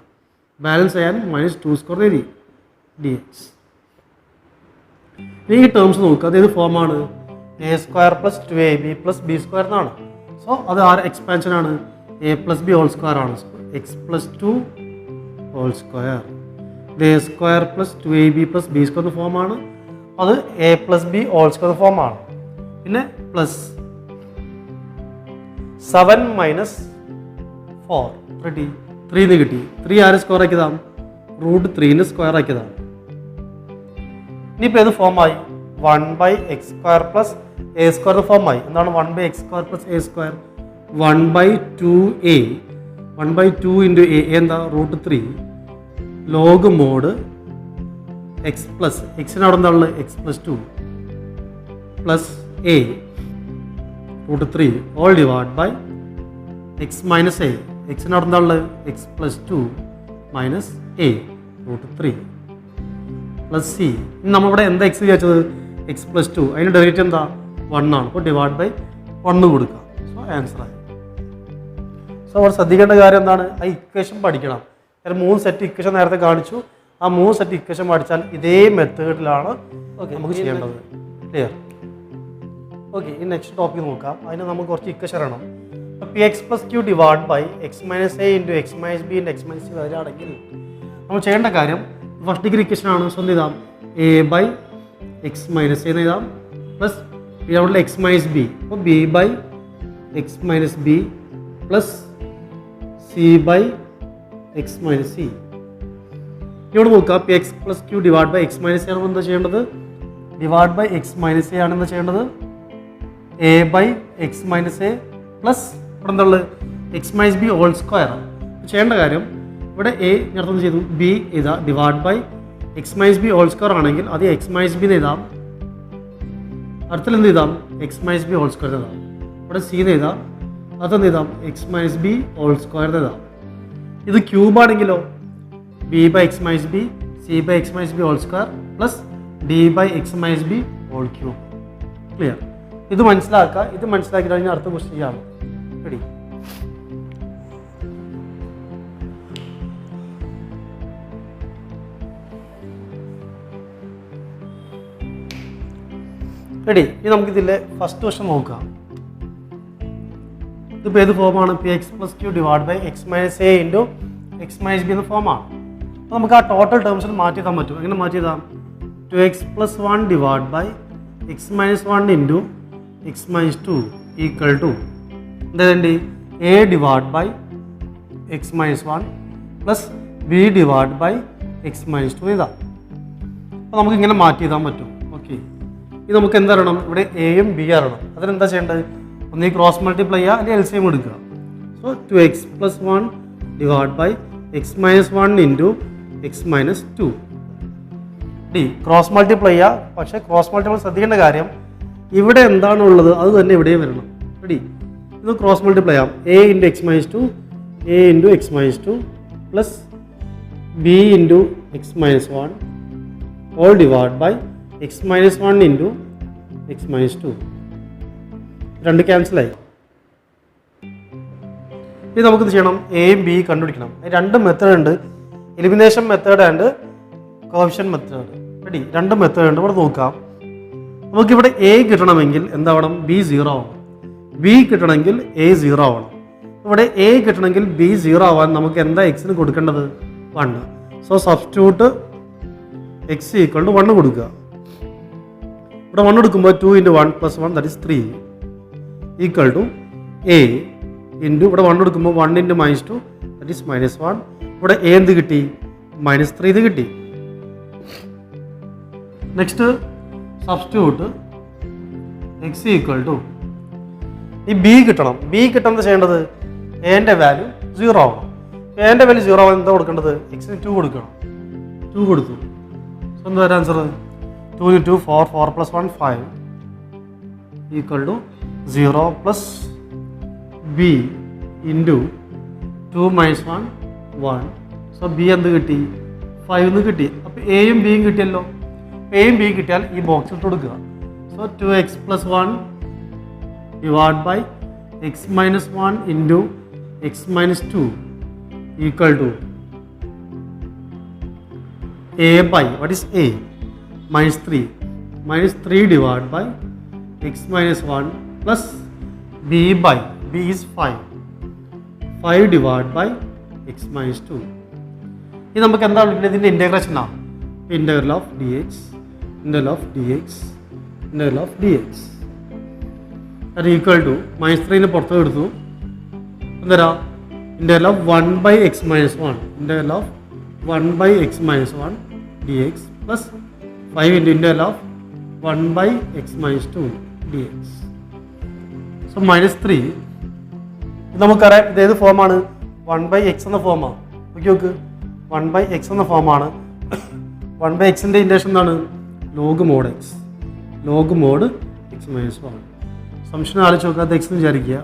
ബാലൻസ് ചെയ്യാൻ -2 സ്ക്വയർ എഴുതി ഡി എക്സ് ഈ ടേംസ് നോക്കുക അത് ഏത് ഫോമാണ് a square plus 2ab plus b square എന്നാണ് സോ അത് ആറ് എക്സ്പാൻഷൻ ആണ് a plus b whole square ആണ് എക്സ് പ്ലസ് 2 ഹോൾ സ്ക്വയർ ഇത് a square plus 2ab plus b square എന്ന ഫോമാണ് അത് a plus b whole square ഫോമാണ് പിന്നെ പ്ലസ് 7 മൈനസ് 4 റെഡി 3 എന്ന് കിട്ടി 3 ആര് സ്ക്വയർ ആക്കിയതാണ് റൂട്ട് 3ന് സ്ക്വയർ ആക്കിയതാണ് ഇനിയിപ്പോൾ ഏത് ഫോമായി 1 by x square plus a square ഫോമായി എന്താണ് 1 by x square plus a square 1 by 2a 1 by 2 into a എന്താ root 3 log mod x plus എക്സിന് അവിടെ എന്താണുള്ളത് x plus 2 plus a root 3 all divide by x minus a എക്സിന് അവിടെ എന്താണുള്ളത് x plus 2 minus a root 3 plus C നമ്മളിവിടെ എന്താ X വിചാരിച്ചത് എക്സ് പ്ലസ് 2 അതിൻ്റെ ഡെറിവേറ്റീവ് എന്താ 1 ആണ്. അപ്പോൾ ഡിവൈഡ് ബൈ 1 കൊടുക്കുക. സോ ആൻസർ ആയി. സോ അവിടെ ശ്രദ്ധിക്കേണ്ട കാര്യം എന്താണ്? ആ ഇക്വേഷൻ പഠിക്കണം. കാരണം 3 സെറ്റ് ഇക്വേഷൻ നേരത്തെ കാണിച്ചു. ആ 3 സെറ്റ് ഇക്വേഷൻ പഠിച്ചാൽ ഇതേ മെത്തേഡിലാണ് നമുക്ക് ചെയ്യേണ്ടത്. ക്ലിയർ? ഓക്കെ, ഈ നെക്സ്റ്റ് ടോപ്പിക് നോക്കാം. അതിന് നമുക്ക് കുറച്ച് ഇക്വേഷൻ അറിയണം. അപ്പോൾ p x plus q divide by x minus a into x minus b into x minus c വരികയാണെങ്കിൽ നമ്മൾ ചെയ്യേണ്ട കാര്യം ഫസ്റ്റ് ഡിഗ്രി ഇക്വേഷൻ ആണ്. സോ എന്ത് ചെയ്താം? എ ബൈ എക്സ് മൈനസ് എന്ന് എഴുതാം പ്ലസ് ഇവിടെ എക്സ് മൈനസ് ബി. അപ്പോൾ b by x minus b plus c by x minus c. ഇവിടെ നോക്കുക, P x plus q divide by x minus a ആണ് എന്താ ചെയ്യേണ്ടത്? Divide by x minus a ആണ് എന്താ ചെയ്യേണ്ടത്? A by x minus a plus ഇവിടെ എന്താ ഉള്ളത്? X minus b whole square. ചെയ്യേണ്ട കാര്യം ഇവിടെ എ ഞാൻ ചെയ്തു, ബി എഴുതാം divide by x minus b whole square ആണെങ്കിൽ അത് എക്സ് മൈനസ് ബി എന്ന് എഴുതാം. അടുത്തിൽ എന്ത് ചെയ്താം? X minus b whole square എഴുതാം. ഇവിടെ സി എന്ന് എഴുതാം. അതെന്ത് ചെയ്താം? X minus b whole square എഴുതാം. ഇത് ക്യൂബ് ആണെങ്കിലോ b by x minus b c by x minus b whole square plus d by x minus b whole cube. Clear? ഇത് മനസ്സിലാക്കുക. ഇത് മനസ്സിലാക്കി കഴിഞ്ഞാൽ അടുത്ത ക്വസ്റ്റ്യൻ ചെയ്യാണ്. റെഡി? റെഡി? ഇനി നമുക്കിതിലെ ഫസ്റ്റ് ക്വസ്റ്റ്യൻ നോക്കാം. ഇതിപ്പോൾ ഏത് ഫോമാണ്? P x plus q divide by x minus a into x minus b എന്ന ഫോമാണ്. അപ്പോൾ നമുക്ക് ആ ടോട്ടൽ ടേംസിൽ മാറ്റി എഴുതാൻ പറ്റും. എങ്ങനെ മാറ്റി എഴുതാം? 2x+1 divide by x minus 1 into x minus 2 equal to എന്താ? A divide by x minus 1 plus b divide by x minus 2 എഴുതാം. അപ്പോൾ നമുക്ക് ഇങ്ങനെ മാറ്റി എഴുതാൻ പറ്റും. ഓക്കെ, ഇത് നമുക്ക് എന്തറിയണം? ഇവിടെ എയും ബി അറിയണം. അതിനെന്താ ചെയ്യേണ്ടത്? ഒന്ന് ക്രോസ് മൾട്ടിപ്ലൈ ചെയ്യുക, അല്ലെങ്കിൽ എൽസിഎം എടുക്കുക. So 2x+1 divide by x minus 1 into x minus 2 d cross multiply ചെയ്യുക. പക്ഷേ ക്രോസ് മൾട്ടിപ്ലൈ ശ്രദ്ധിക്കേണ്ട കാര്യം ഇവിടെ എന്താണുള്ളത് അത് തന്നെ ഇവിടെയും വരണം. റെഡി? ഇത് ക്രോസ് മൾട്ടിപ്ലൈ ചെയ്യാം. A into x minus 2 a into x minus 2 plus b into x minus 1 all divide by x minus 1 into x minus 2. രണ്ട് ക്യാൻസലായി. ഇത് നമുക്കിത് ചെയ്യണം. എയും ബി കണ്ടുപിടിക്കണം. രണ്ട് മെത്തേഡ് ഉണ്ട്. Elimination method and coefficient method. Ready? രണ്ട് മെത്തേഡ് ഉണ്ട്. ഇവിടെ നോക്കാം. നമുക്കിവിടെ എ കിട്ടണമെങ്കിൽ എന്താവണം? ബി 0 ആവണം. ബി കിട്ടണമെങ്കിൽ എ 0 ആവണം. ഇവിടെ എ കിട്ടണമെങ്കിൽ ബി 0 ആവാൻ നമുക്ക് എന്താ എക്സിന് കൊടുക്കേണ്ടത്? 1. So substitute x equal to 1 കൊടുക്കുക. ഇവിടെ 1 എടുക്കുമ്പോൾ 2 × 1 + 1 that is 3 equal to a into ഇവിടെ 1 എടുക്കുമ്പോൾ 1 × -2 ദാറ്റ് ഈസ് -1. ഇവിടെ എ എന്ത് കിട്ടി? -3 ഇത് കിട്ടി. Next substitute x equal to ഈ ബി കിട്ടണം. ബി കിട്ടുന്നത് ചെയ്യേണ്ടത് എൻ്റെ വാല്യൂ 0 ആവണം. എൻ്റെ വാല്യൂ 0 ആവാൻ എന്താ കൊടുക്കേണ്ടത്? എക്സിന് 2 കൊടുക്കണം. 2 കൊടുത്തു. സോ എന്താ answer? 2 × 2 4 4 + 1 5 equal to 0 plus b into 2 - 1 1. So b എന്ത് കിട്ടി? 5 എന്ന് കിട്ടി. അപ്പോൾ എയും ബിയും കിട്ടിയല്ലോ. എയും ബിയും കിട്ടിയാൽ ഈ ബോക്സിൽ ഇട്ട് കൊടുക്കുക. So 2x+1 divide by x minus 1 into x minus 2 equal to a by what is a? -3 divide by x minus 1 plus b by b is 5 divide by x minus 2. ഇത് നമുക്ക് എന്താണ് വിളിക്കുന്നത്? ഇതിൻ്റെ ഇൻറ്റഗ്രേഷൻ ആണ്. ഇൻറ്റഗ്രൽ ഓഫ് ഡി എക്സ് അത് equal to -3 പുറത്ത് എടുത്തു. എന്താ? Integral of 1/x - 1 integral of 1/x - 1 dx plus 5 into integral of 1/x - 2 dx. So -3 ഇത് നമുക്കറിയാം. ഇത് ഏത് ഫോമാണ്? 1/x എന്ന ഫോമാണ്. നോക്ക് 1/x എന്ന ഫോമാണ്. 1/xൻ്റെ ഇൻറ്റഗ്രേഷൻ എന്താണ്? Log mode x - 1. സംശയം ആലോചിച്ച് നോക്കാത്ത എക്സ് എന്ന് വിചാരിക്കുക.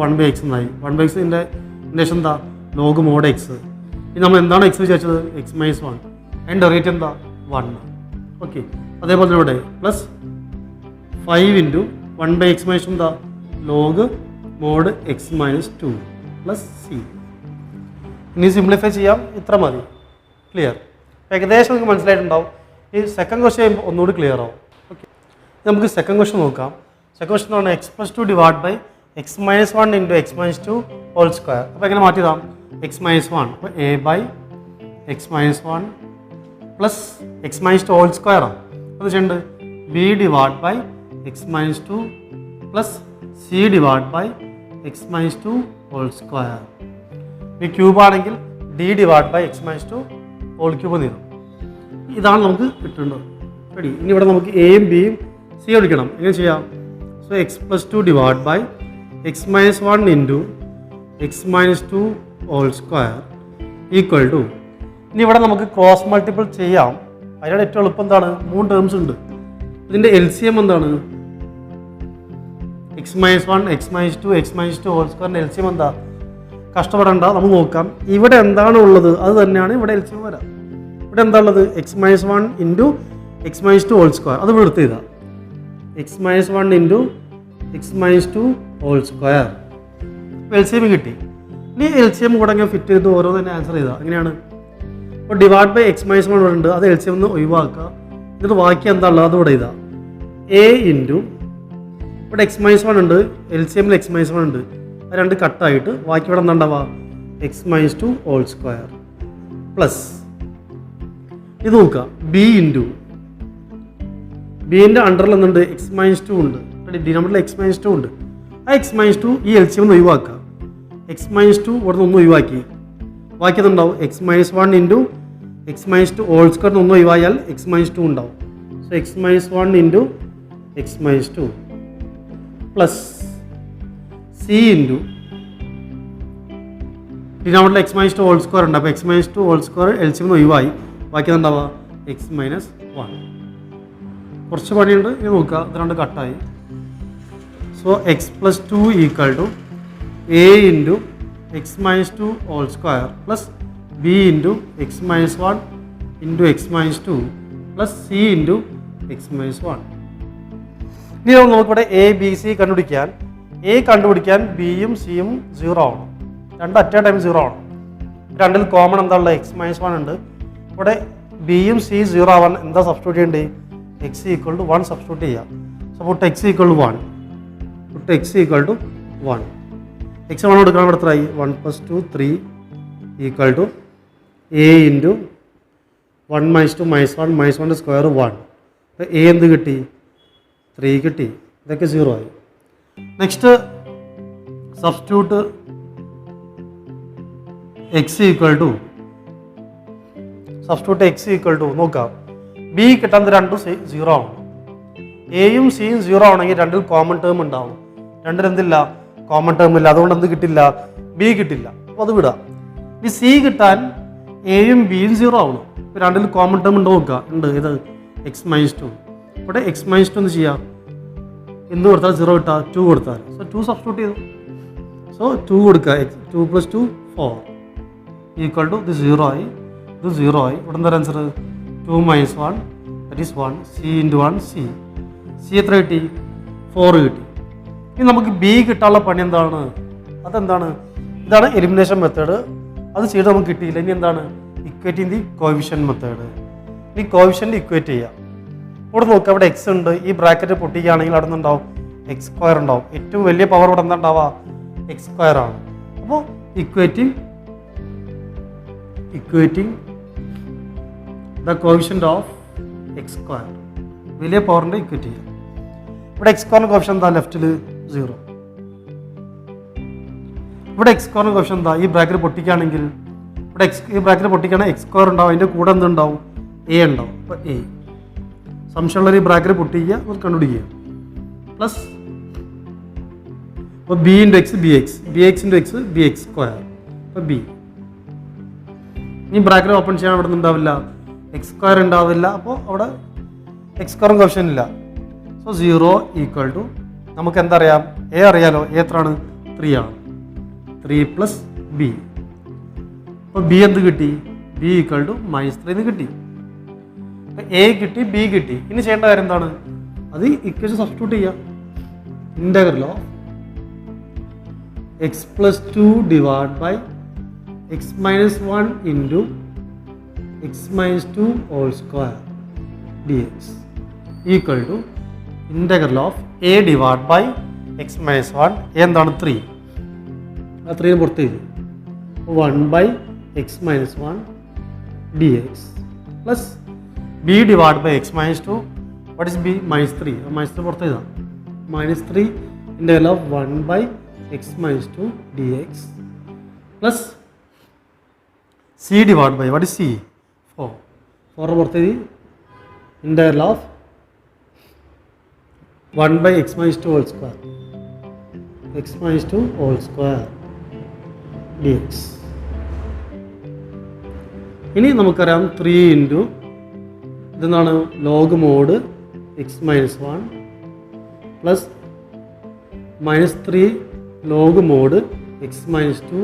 1/x എന്നായി. 1/xൻ്റെ ഇൻറ്റഗ്രേഷൻ എന്താ? Log mode x. ഇനി നമ്മൾ എന്താണ് എക്സ് വിചാരിച്ചത്? x - 1. അതിൻ്റെ റേറ്റ് എന്താ? 1. ഓക്കെ, അതേപോലെ ഇവിടെ പ്ലസ് 5 ഇൻറ്റു 1/x മൈനസ് എന്താ log mode x minus 2 plus C. ഇനി സിംപ്ലിഫൈ ചെയ്യാം, ഇത്ര മതി. ക്ലിയർ? ഏകദേശം നിങ്ങൾക്ക് മനസ്സിലായിട്ടുണ്ടാവും. ഈ സെക്കൻഡ് ക്വസ്റ്റ്യൻ ചെയ്യുമ്പോൾ ഒന്നുകൂടി ക്ലിയർ ആവും. ഓക്കെ, നമുക്ക് സെക്കൻഡ് ക്വസ്റ്റ്യൻ നോക്കാം. സെക്കൻഡ് ക്വസ്റ്റ്യൻ എന്ന് പറഞ്ഞാൽ x+2 divide by x minus 1 into x minus 2 whole square. അപ്പോൾ എങ്ങനെ മാറ്റിയതാം? x മൈനസ് 1, അപ്പോൾ a by x minus 1 plus x minus 2 whole square ആണ്. അത് ചെയ്യുന്നുണ്ട് b divide by x minus 2 plus c divide by x minus 2 whole square. ഈ cube ആണെങ്കിൽ d divide by x minus 2 whole cube നീളും. ഇതാണ് നമുക്ക് കിട്ടേണ്ടത്. റെഡി? ഇനി ഇവിടെ നമുക്ക് എയും ബിയും സി എടുക്കണം. എങ്ങനെ ചെയ്യാം? So x+2 divide by x minus 1 into x minus 2 whole square equal to, ഇനി ഇവിടെ നമുക്ക് ക്രോസ് മൾട്ടിപ്പിൾ ചെയ്യാം. അതിനാണ് ഏറ്റവും എളുപ്പം. എന്താണ്? 3 ടേംസ് ഉണ്ട്. ഇതിൻ്റെ LCM എന്താണ്? x minus 1 x minus 2 x minus 2 ഹോൾ സ്ക്വയറിൻ്റെ LCM എന്താ? കഷ്ടപ്പെടേണ്ട, നമുക്ക് നോക്കാം. ഇവിടെ എന്താണ് ഉള്ളത് അത് തന്നെയാണ് ഇവിടെ LCM വരാം. ഇവിടെ എന്താ ഉള്ളത്? x minus 1 into x minus 2 whole square. അത് ഇവിടെ എടുത്ത് ചെയ്താൽ x minus 1 into x minus 2 whole square. LCM കിട്ടി. ഇനി LCM കൂടെ അങ്ങനെ ഫിറ്റ് ചെയ്ത് ഓരോ തന്നെ ആൻസർ ചെയ്താൽ എങ്ങനെയാണ്? ഇപ്പോൾ ഡിവൈഡ് ബൈ x മൈനസ് 1 ഇവിടെ ഉണ്ട്, അത് LCM ഒന്ന് ഒഴിവാക്കുക. എന്നിട്ട് ബാക്കി എന്താ ഉള്ളത് അത് ഇവിടെ ചെയ്താൽ a ഇൻറ്റു ഇവിടെ x മൈനസ് 1 ഉണ്ട്, LCM x മൈനസ് 1 ഉണ്ട്, അത് രണ്ട് കട്ടായിട്ട് ബാക്കി ഇവിടെ എന്താ ഉണ്ടാവുക? x minus 2 whole square plus ഇത് നോക്കുക b ഇൻറ്റു ബിൻ്റെ അണ്ടറിൽ എന്തുണ്ട്? x മൈനസ് 2 ഉണ്ട്. ഡിനോമിനേറ്ററിൽ x മൈനസ് 2 ഉണ്ട്. ആ x മൈനസ് 2 ഈ LCM ഒന്ന് ഒഴിവാക്കുക. x മൈനസ് 2 ഇവിടെ നിന്ന് ഒന്ന് ഒഴിവാക്കി ബാക്കി അതുണ്ടാവും x minus 1 into x minus 2 whole square ഒന്ന് ഒഴിവായാൽ x മൈനസ് 2 ഉണ്ടാവും. So x minus 1 into x minus 2 plus c into ഡിനോമിനേറ്ററിൽ x മൈനസ് 2 ഹോൾ സ്ക്വയർ ഉണ്ട്. അപ്പോൾ x minus 2 whole square LCM ഒന്ന് ഒഴിവായി ബാക്കി അതുണ്ടാവുക x മൈനസ് 1. കുറച്ച് പണിയുണ്ട്. ഇത് നോക്കുക, ഇത് രണ്ട് കട്ടായി. So x+2 equal to a into x minus 2 whole square plus b into x minus 1 into x minus 2 plus c into x minus 1. ഇനി നമുക്കിവിടെ a b c കണ്ടുപിടിക്കാൻ a കണ്ടുപിടിക്കാൻ ബിയും സിയും 0 ആവണം. രണ്ട് അറ്റ് എ ടൈം 0 ആവണം. രണ്ടിൽ കോമൺ എന്താ ഉള്ളത്? x മൈനസ് 1 ഉണ്ട്. ഇവിടെ ബിയും സി 0 ആവാൻ എന്താ സബ്സ്റ്റിറ്റ്യൂട്ട് ചെയ്യേണ്ടത്? x ഈക്വൽ ടു 1 സബ്സ്റ്റിറ്റ്യൂട്ട് ചെയ്യാം. So put x equal to 1, put x equal to 1. x 1 കൊടുക്കണം. ഇവിടെ എത്രയായി? 1+2 3 equal to a into 1 minus 2 minus 1 minus 1 square 1. അപ്പോൾ a എന്ത് കിട്ടി? 3 കിട്ടി. ഇതൊക്കെ 0 ആയി. Next substitute x equal to substitute x equal to നോക്കാം. ബി കിട്ടാൻ രണ്ടും 0 ആവണം. എയും സിയും 0 ആവണമെങ്കിൽ രണ്ടിൽ കോമൺ ടേം ഉണ്ടാവും. രണ്ടിൽ എന്തില്ല? കോമൺ ടേം ഇല്ല. അതുകൊണ്ട് എന്ത് കിട്ടില്ല? ബി കിട്ടില്ല. അപ്പോൾ അത് വിടാം. ഈ സി കിട്ടാൻ എയും ബിയും 0 ആവണം. ഇപ്പോൾ രണ്ടിൽ കോമൺ ടേം ഉണ്ടോ നോക്കുക. ഉണ്ട്. ഇത് x മൈനസ് 2. ഇവിടെ x മൈനസ് 2 എന്ന് ചെയ്യാം. എന്ത് കൊടുത്താൽ 0 കിട്ടുക? 2 കൊടുത്താൽ. സോ 2 സബ്സ്റ്റിറ്റ്യൂട്ട് ചെയ്തു. സോ 2 കൊടുക്കുക. 2+2 4 ഈക്വൽ ടു ഇത് 0 ആയി, ഇത് 0 ആയി. ഇവിടെ എന്താ answer? 2 minus 1 that is 1. c into 1 c എത്ര കിട്ടി? 4 കിട്ടി. ഇനി നമുക്ക് ബി കിട്ടാനുള്ള പണി എന്താണ്? അതെന്താണ്? ഇതാണ് എലിമിനേഷൻ മെത്തേഡ്. അത് ചെയ്ത് നമുക്ക് കിട്ടിയില്ല. ഇനി എന്താണ്? Equating the coefficient method. ഈ കോഎഫിഷ്യന്റ് ഇക്വേറ്റ് ചെയ്യാം. ഇവിടെ നോക്കുക, അവിടെ x ഉണ്ട്. ഈ ബ്രാക്കറ്റ് പൊട്ടിക്കുകയാണെങ്കിൽ അവിടെ നിന്നുണ്ടാവും x² ഉണ്ടാവും. ഏറ്റവും വലിയ പവർ ഇവിടെ എന്താ ഉണ്ടാവുക? x² ആണ്. അപ്പോൾ equating the coefficient of x². വലിയ പവറിൻ്റെ ഇക്വേറ്റ് ചെയ്യാം. ഇവിടെ x² കോഎഫിഷ്യന്റ് എന്താ? ലെഫ്റ്റിൽ 0. ഇവിടെ x² കോഎഫിഷ്യന്റ് എന്താ? ഈ ബ്രാക്കറ്റ് പൊട്ടിക്കുകയാണെങ്കിൽ ഇവിടെ ഈ ബ്രാക്കറ്റ് പൊട്ടിക്കുകയാണെങ്കിൽ x² ഉണ്ടാവും. അതിൻ്റെ കൂടെ എന്തുണ്ടാവും? a ഉണ്ടാവും. അപ്പോൾ a സംശയമുള്ളൊരു ഈ ബ്രാക്കറ്റ് പൊട്ടിക്കുക, അത് കണ്ടുപിടിക്കുക. പ്ലസ് അപ്പോൾ b into x bx into x bx². അപ്പോൾ b. ഇനി ബ്രാക്കറ്റ് ഓപ്പൺ ചെയ്യാൻ ഇവിടെ നിന്നുണ്ടാവില്ല, x² ഉണ്ടാവില്ല. അപ്പോൾ അവിടെ x² കോഎഫിഷ്യന്റ് ഇല്ല. സോ 0 ഈക്വൽ ടു നമുക്ക് എന്താ അറിയാം? a അറിയാലോ. a എത്രയാണ്? 3 ആണ്. 3 പ്ലസ് b. അപ്പോൾ b എന്ത് കിട്ടി? b ഈക്വൽ ടു -3 എന്ന് കിട്ടി. a കിട്ടി, b കിട്ടി. ഇനി ചെയ്യേണ്ട കാര്യം എന്താണ്? അത് ഇക്വേഷൻ സബ്സ്റ്റിറ്റ്യൂട്ട് ചെയ്യാം. Integral of x plus 2 divide by x minus 1 into x minus 2 whole square d x equal to integral of a divide by x minus 1 എന്താണ് 3. ആ 3 പുറത്ത് ചെയ്തു 1 by x minus 1 d x plus b divide by x minus 2. What is b? Minus 3. Minus 3 പുറത്ത് ചെയ്താൽ minus 3 integral of 1 by x minus 2 d x plus c divide by what is c? 4 പുറത്ത് ചെയ്ത് integral of 1 by x minus 2 whole square x minus 2 whole square d x. ഇനി നമുക്കറിയാം 3 into ഇതെന്താണ് log mod x minus 1 plus minus 3 log mod x minus 2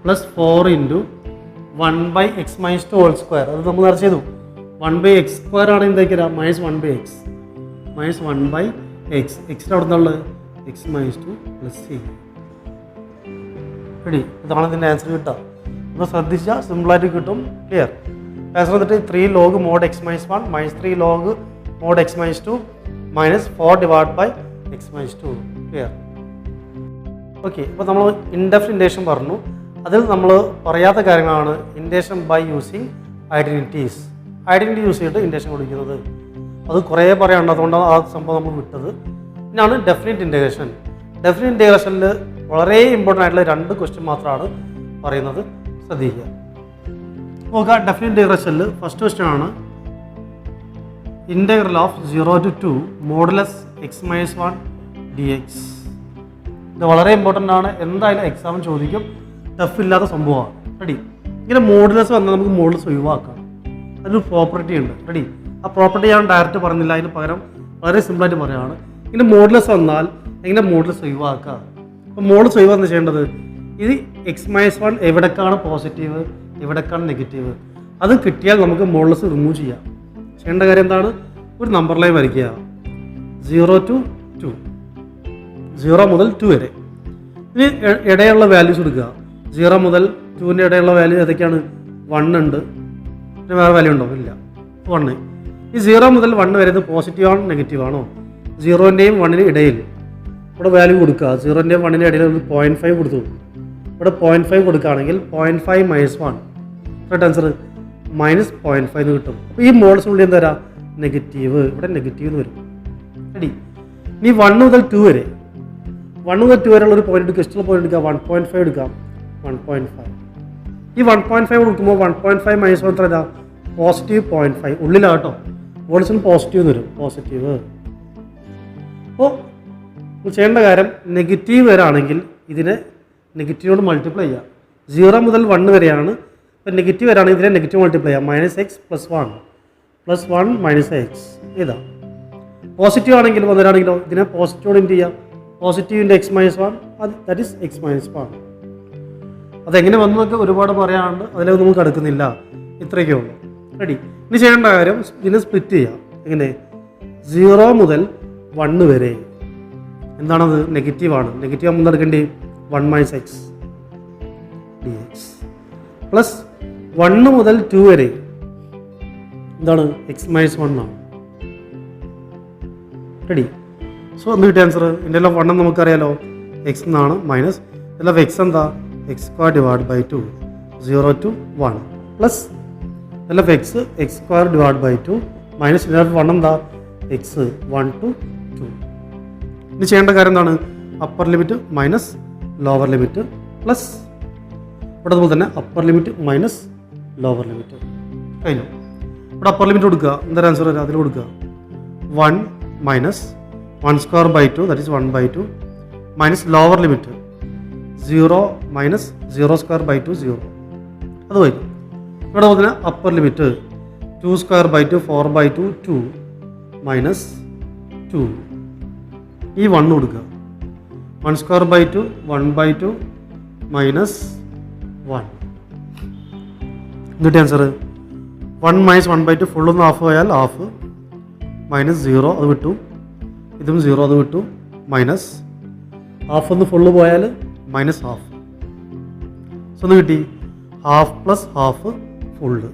plus 4 into 1 by x minus 2 whole square. അത് നമ്മൾ നേരെ ചെയ്തു. 1 by x square ആണ് എന്താക്കിയാൽ minus 1 by x minus 1 by x. എക്സിൻ്റെ അവിടെ നിന്നുള്ളത് x minus 2 plus C. Ready? ഇതാണ് ഇതിൻ്റെ ആൻസർ കിട്ടുക. ഒന്ന് ശ്രദ്ധിച്ചാൽ സിമ്പിളായിട്ട് കിട്ടും. ക്ലിയർ? ആൻസർ വന്നിട്ട് 3 log mod x minus 1 minus 3 log mod x minus 2 minus 4 divide by x minus 2. Clear? Okay. അപ്പോൾ നമ്മൾ ഇൻഡെഫിനിറ്റ് ഇൻഡേഷൻ പറഞ്ഞു. അതിൽ നമ്മൾ പറയാത്ത കാര്യങ്ങളാണ് integration by using identities. Identity use ചെയ്തിട്ട് ഇൻഡേഷൻ കൊടുക്കുന്നത്. അത് കുറേ പറയാനുണ്ട്, അതുകൊണ്ടാണ് ആ സംഭവം നമ്മൾ വിട്ടത്. പിന്നാണ് ഡെഫിനിറ്റ് ഇൻറ്റഗ്രേഷൻ. ഡെഫിനിറ്റ് ഇൻറ്റഗ്രേഷനിൽ വളരെ ഇമ്പോർട്ടൻ്റ് ആയിട്ടുള്ള 2 ക്വസ്റ്റ്യൻ മാത്രമാണ് പറയുന്നത്. ശ്രദ്ധിക്കുക. നോക്കുക, ഡെഫിനിറ്റ് ഇൻറ്റഗ്രേഷനിൽ ഫസ്റ്റ് ക്വസ്റ്റ്യൻ ആണ് integral of 0 to 2 modulus X minus 1 d X. ഇത് വളരെ ഇമ്പോർട്ടൻ്റ് ആണ്. എന്തായാലും എക്സാമിന് ചോദിക്കും. ടഫ് ഇല്ലാത്ത സംഭവമാണ്. റെഡി? ഇങ്ങനെ മോഡുലസ് വന്നാൽ നമുക്ക് മോഡുലസ് ഒഴിവാക്കാം. അതിനൊരു പ്രോപ്പർട്ടി ഉണ്ട്. റെഡി? ആ പ്രോപ്പർട്ടി ഞാൻ ഡയറക്റ്റ് പറഞ്ഞില്ല, അതിന് പകരം വളരെ സിമ്പിളായിട്ട് പറയുകയാണ്. ഇങ്ങനെ മോഡുലസ് വന്നാൽ എങ്ങനെ മോഡുലസ് ഒഴിവാക്കുക? അപ്പോൾ മോഡുലസ് ഒഴിവാന്ന് ചെയ്യേണ്ടത് ഇത് എക്സ് മൈനസ് 1 എവിടേക്കാണ് പോസിറ്റീവ് എവിടേക്കാണ് നെഗറ്റീവ് അത് കിട്ടിയാൽ നമുക്ക് മോഡുലസ് റിമൂവ് ചെയ്യാം. ചെയ്യേണ്ട കാര്യം എന്താണ്? ഒരു നമ്പർ ലൈൻ വരയ്ക്കുക. 0 to 2, 0 മുതൽ 2 വരെ. ഇനി ഇടയുള്ള വാല്യൂസ് എടുക്കുക. 0 മുതൽ 2ൻ്റെ ഇടയുള്ള വാല്യൂ ഏതൊക്കെയാണ്? 1 ഉണ്ട്. പിന്നെ വേറെ വാല്യൂ ഉണ്ടോ? ഇല്ല. 1. ഈ 0 മുതൽ 1 വരെ ഇത് പോസിറ്റീവ് ആണോ നെഗറ്റീവ് ആണോ? 0ൻ്റെയും 1ൻ്റെയും ഇടയിൽ ഇവിടെ വാല്യൂ കൊടുക്കുക. 0ൻ്റെയും 1ൻ്റെയും ഇടയിൽ 0.5 കൊടുത്തു. ഇവിടെ 0.5 കൊടുക്കുകയാണെങ്കിൽ 0.5 മൈനസ് 1 റൈറ്റ് ആൻസർ മൈനസ് 0.5 എന്ന് കിട്ടും. അപ്പോൾ ഈ മോഡൽസ് ഉള്ളിൽ എന്താ വരാം? നെഗറ്റീവ്. ഇവിടെ നെഗറ്റീവ് എന്ന് വരും. റെഡി? ഇനി 1 മുതൽ 2 വരെ 1 മുതൽ 2 വരെയുള്ള ഒരു പോയിന്റ് എടുക്കുക. ഇഷ്ടമുള്ള പോയിന്റ് എടുക്കുക. 1.5 എടുക്കാം. 1.5. ഈ 1.5 കൊടുക്കുമ്പോൾ 1.5 മൈനസ് 1 എത്ര? പോസിറ്റീവ് 0.5 ഉള്ളിലാട്ടോ. മോഡൽസിന് പോസിറ്റീവ് എന്ന് വരും. പോസിറ്റീവ്. അപ്പോൾ ചെയ്യേണ്ട കാര്യം നെഗറ്റീവ് വരാണെങ്കിൽ ഇതിനെ നെഗറ്റീവോട് മൾട്ടിപ്ലൈ ചെയ്യാം. 0 മുതൽ 1 വരെയാണ്. ഇപ്പോൾ നെഗറ്റീവ് വരാണെങ്കിൽ ഇതിനെ നെഗറ്റീവ് മൾട്ടിപ്ലൈ ചെയ്യാം. Minus x plus 1 plus 1 minus X. ഇതാ. പോസിറ്റീവ് ആണെങ്കിലും വന്നവരാണെങ്കിലോ ഇതിനെ പോസിറ്റീവോട് എന്ത് ചെയ്യാം? പോസിറ്റീവിൻ്റെ എക്സ് മൈനസ് 1 അത് ദാറ്റ് ഈസ് എക്സ് മൈനസ് 1. അതെങ്ങനെ വന്നതൊക്കെ ഒരുപാട് പറയാനുണ്ട്. അതിലേക്ക് നമുക്ക് അടുക്കുന്നില്ല. ഇത്രയൊക്കെ ഉള്ളൂ. റെഡി? ഇനി ചെയ്യേണ്ട കാര്യം ഇതിനെ സ്പ്ലിറ്റ് ചെയ്യാം. എങ്ങനെ? 0 മുതൽ 1 വരെ എന്താണത്? നെഗറ്റീവാണ്. നെഗറ്റീവ് ആകുമ്പോൾ എടുക്കേണ്ടി 1 minus x d x plus 1 മുതൽ 2 വരെ എന്താണ്? എക്സ് മൈനസ് 1 ആണ്. റെഡി? സോ എന്ത് കിട്ടിയ ആൻസർ? ഇതിൻ്റെ എല്ലാം 1 നമുക്കറിയാലോ എക്സ് എന്നാണ്. മൈനസ് ഇതെല്ലാം എക്സ് എന്താ? X square divide by 2 0 to 1 plus ഇതെല്ലാം x square divide by 2 minus ഇതിൻ്റെ 1 എന്താ? X 1 to 2. ഇനി ചെയ്യേണ്ട കാര്യം എന്താണ്? Upper limit minus lower limit plus ഇവിടെ അതുപോലെ തന്നെ upper limit minus lower limit. കഴിഞ്ഞു. ഇവിടെ അപ്പർ ലിമിറ്റ് കൊടുക്കുക. എന്താ ആൻസർ വരിക? അതിൽ കൊടുക്കുക 1 minus 1 square by 2 that is 1 by 2 minus lower limit 0 minus 0 square by 2 0. അത് വരും. ഇവിടെ അതുപോലെ തന്നെ upper limit 2 square by 2 4 by 2 2 minus 2. ഈ 1 കൊടുക്കുക. 1 സ്ക്വയർ ബൈ 2 1 ബൈ 2 മൈനസ് 1. എന്നിട്ട് ആൻസർ 1 മൈനസ് 1 ബൈ 2 ഫുള്ളൊന്ന് ഹാഫ് പോയാൽ ഹാഫ് മൈനസ് 0 അത് വിട്ടു, ഇതും 0 അത് വിട്ടു, മൈനസ് ഹാഫ് ഒന്ന് ഫുള്ള് പോയാൽ മൈനസ് ഹാഫ്. സോ ഒന്ന് കിട്ടി half plus half full.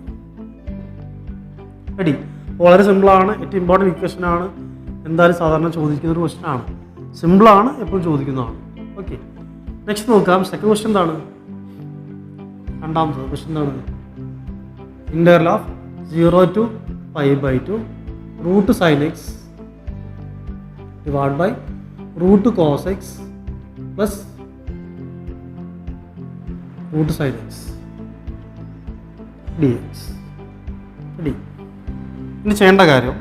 Ready. വളരെ സിമ്പിളാണ്, ഏറ്റവും ഇമ്പോർട്ടൻറ്റ് ഇക്വേഷൻ ആണ്, എന്തായാലും സാധാരണ ചോദിക്കുന്ന ഒരു ക്വസ്റ്റൻ ആണ്. സിമ്പിളാണ്, എപ്പോഴും ചോദിക്കുന്നതാണ്. ഓക്കെ, നെക്സ്റ്റ് നോക്കാം. സെക്കൻഡ് ക്വസ്റ്റൻ എന്താണ്? രണ്ടാമത്തെ ക്വസ്റ്റൻ എന്താണ്? Integral of 0 to π/2 root sine x divide by root cos x plus root sine x d x. D. ഇനി ചെയ്യേണ്ട കാര്യം,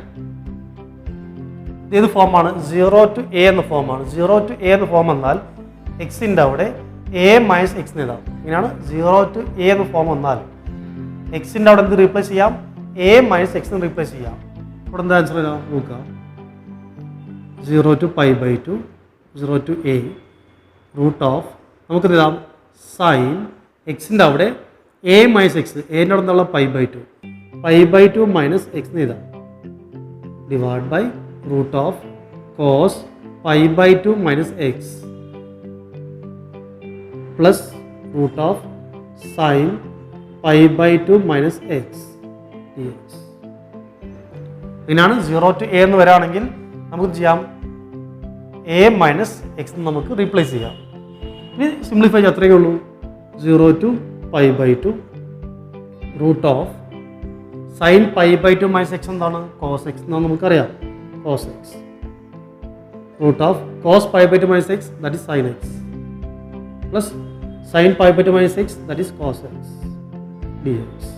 ഏത് ഫോമാണ്? 0 to a എന്ന ഫോമാണ്. 0 to a എന്ന ഫോം എന്നാൽ എക്സിൻ്റെ അവിടെ a മൈനസ് എക്സ് എഴുതാം. ഇങ്ങനെയാണ് 0 to a എന്ന ഫോം വന്നാൽ എക്സിൻ്റെ അവിടെ എന്ത് റീപ്ലേസ് ചെയ്യാം? a മൈനസ് എക്സ് റീപ്ലേസ് ചെയ്യാം. ഇവിടെ എന്താ ആൻസർ വരാം നോക്കാം. 0 to π/2 0 to a root of നമുക്ക് എഴുതാം സൈൻ എക്സിൻ്റെ അവിടെ a മൈനസ് എക്സ്, എൻ്റെ അവിടെ നിന്നുള്ള π/2 π/2 മൈനസ് എക്സ് എഴുതാം divide by root of cos π/2 minus x plus root of sine π/2 minus x d x. ഇതിനാണ് 0 to a എന്ന് വരാണെങ്കിൽ നമുക്ക് ചെയ്യാം a മൈനസ് എക്സ് നമുക്ക് റീപ്ലേസ് ചെയ്യാം. ഇനി സിംപ്ലിഫൈ ചെയ്യാം, അത്രയേ ഉള്ളൂ. 0 to π/2 root of sine π/2 minus x എന്താണ്? കോസ് എക്സ് എന്നാണ് നമുക്കറിയാം. Cos x root of cos π/2 minus x that is sine x plus sign π/2 minus x that is cos x d x.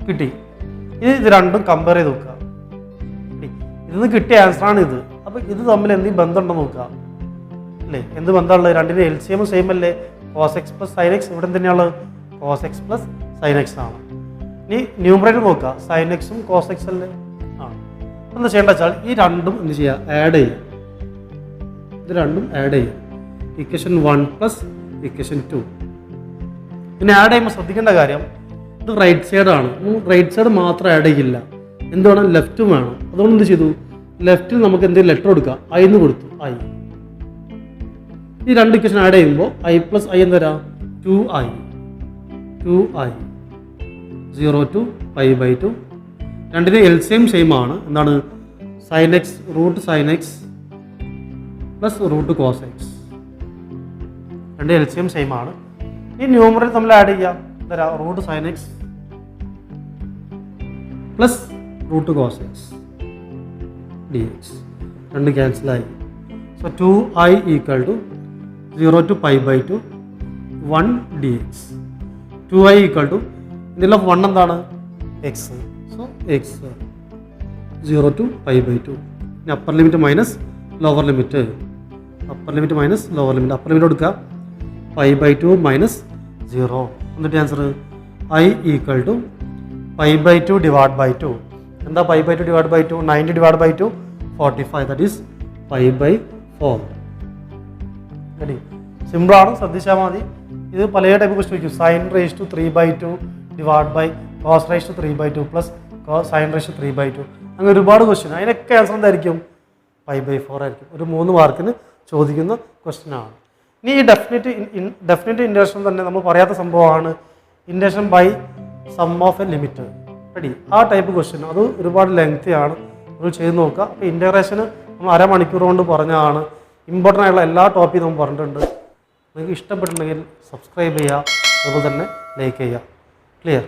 കിട്ടി. ഇത് രണ്ടും കമ്പയർ ചെയ്ത് നോക്കുക. ഇതിന് കിട്ടിയ ആൻസറാണ് ഇത്. അപ്പോൾ ഇത് തമ്മിൽ എന്തെങ്കിലും ബന്ധമുണ്ടോ നോക്കുക അല്ലേ? എന്ത് ബന്ധമുള്ളത്? രണ്ടിൻ്റെ LCM സെയിം അല്ലേ? Cos x plus sine x. ഇവിടെ തന്നെയുള്ളത് cos x plus sine x ആണ്. ഇനി ന്യൂമറേറ്റർ നോക്കുക, സൈൻ എക്സും കോസ് എക്സ് അല്ലേ? ആണ്. എന്താ ചെയ്യേണ്ട വെച്ചാൽ ഈ രണ്ടും എന്ത് ചെയ്യുക? ആഡ് ചെയ്യുക. ഇത് രണ്ടും ആഡ് ചെയ്യുക. Equation 1 plus equation 2. പിന്നെ ആഡ് ചെയ്യുമ്പോൾ ശ്രദ്ധിക്കേണ്ട കാര്യം, ഇത് റൈറ്റ് സൈഡാണ്. റൈറ്റ് സൈഡ് മാത്രം ആഡ് ചെയ്യില്ല, എന്ത് വേണം? ലെഫ്റ്റും വേണം. അതുകൊണ്ട് എന്ത് ചെയ്തു? ലെഫ്റ്റിൽ നമുക്ക് എന്തെങ്കിലും ലെറ്റർ കൊടുക്കുക, ഐ എന്ന് കൊടുത്തു. ഐ. ഈ രണ്ട് ഇക്വേഷൻ ആഡ് ചെയ്യുമ്പോൾ ഐ പ്ലസ് ഐ എന്ന് തരാം 2i 0 to π/2. രണ്ടിന് LCM സെയിം ആണ്. എന്താണ്? Sine x root sine x plus root cos x. രണ്ട് LCM സെയിം ആണ്. ഈ ന്യൂമറേറ്റർ തമ്മിൽ ആഡ് ചെയ്യാം. എന്താ? Root sine x plus root cos x d x. രണ്ട് ക്യാൻസലായി. So 2i equal to 0 to π/2 1 dx. 2i equal to ഇതിൽ 1 എന്താണ്? എക്സ്. So x 0 to π/2. ഇനി upper limit minus lower limit. Upper limit minus lower limit. Upper limit കൊടുക്കുക π/2 minus 0. എന്നിട്ട് answer i equal to π/2 divide by 2. എന്താ π/2 divide by 2? 90 divide by 2 45. That is π/4. Ready. സിമ്പിളാണ്, ശ്രദ്ധിച്ചാൽ മതി. ഇത് പല ടൈപ്പ് ക്വസ്റ്റ്യൻ വയ്ക്കും. Sine raise to 3/2 divide by cos raise to 3/2 plus sine raise to 3/2. അങ്ങനെ ഒരുപാട് ക്വസ്റ്റ്യൻ. അതിനൊക്കെ ആൻസർ എന്തായിരിക്കും? π/4 ആയിരിക്കും. ഒരു 3 മാർക്കിന് ചോദിക്കുന്ന ക്വസ്റ്റ്യൻ ആണ്. ഇനി ഈ ഡെഫിനിറ്റ് ഇൻറ്റഗ്രേഷൻ തന്നെ നമ്മൾ പറയാത്ത സംഭവമാണ് integration by sum of a limit. Ready. ആ ടൈപ്പ് ക്വസ്റ്റ്യൻ അത് ഒരുപാട് ലെങ്തി ആണ്. അത് ചെയ്ത് നോക്കുക. അപ്പോൾ ഇൻറ്റഗ്രേഷന് നമ്മൾ അരമണിക്കൂർ കൊണ്ട് പറഞ്ഞതാണ്. ഇമ്പോർട്ടൻ്റ് ആയിട്ടുള്ള എല്ലാ ടോപ്പിക്കും നമ്മൾ പറഞ്ഞിട്ടുണ്ട്. നിങ്ങൾക്ക് ഇഷ്ടപ്പെട്ടിട്ടുണ്ടെങ്കിൽ സബ്സ്ക്രൈബ് ചെയ്യുക, അതുപോലെ തന്നെ ലൈക്ക് ചെയ്യുക. ക്ലിയർ?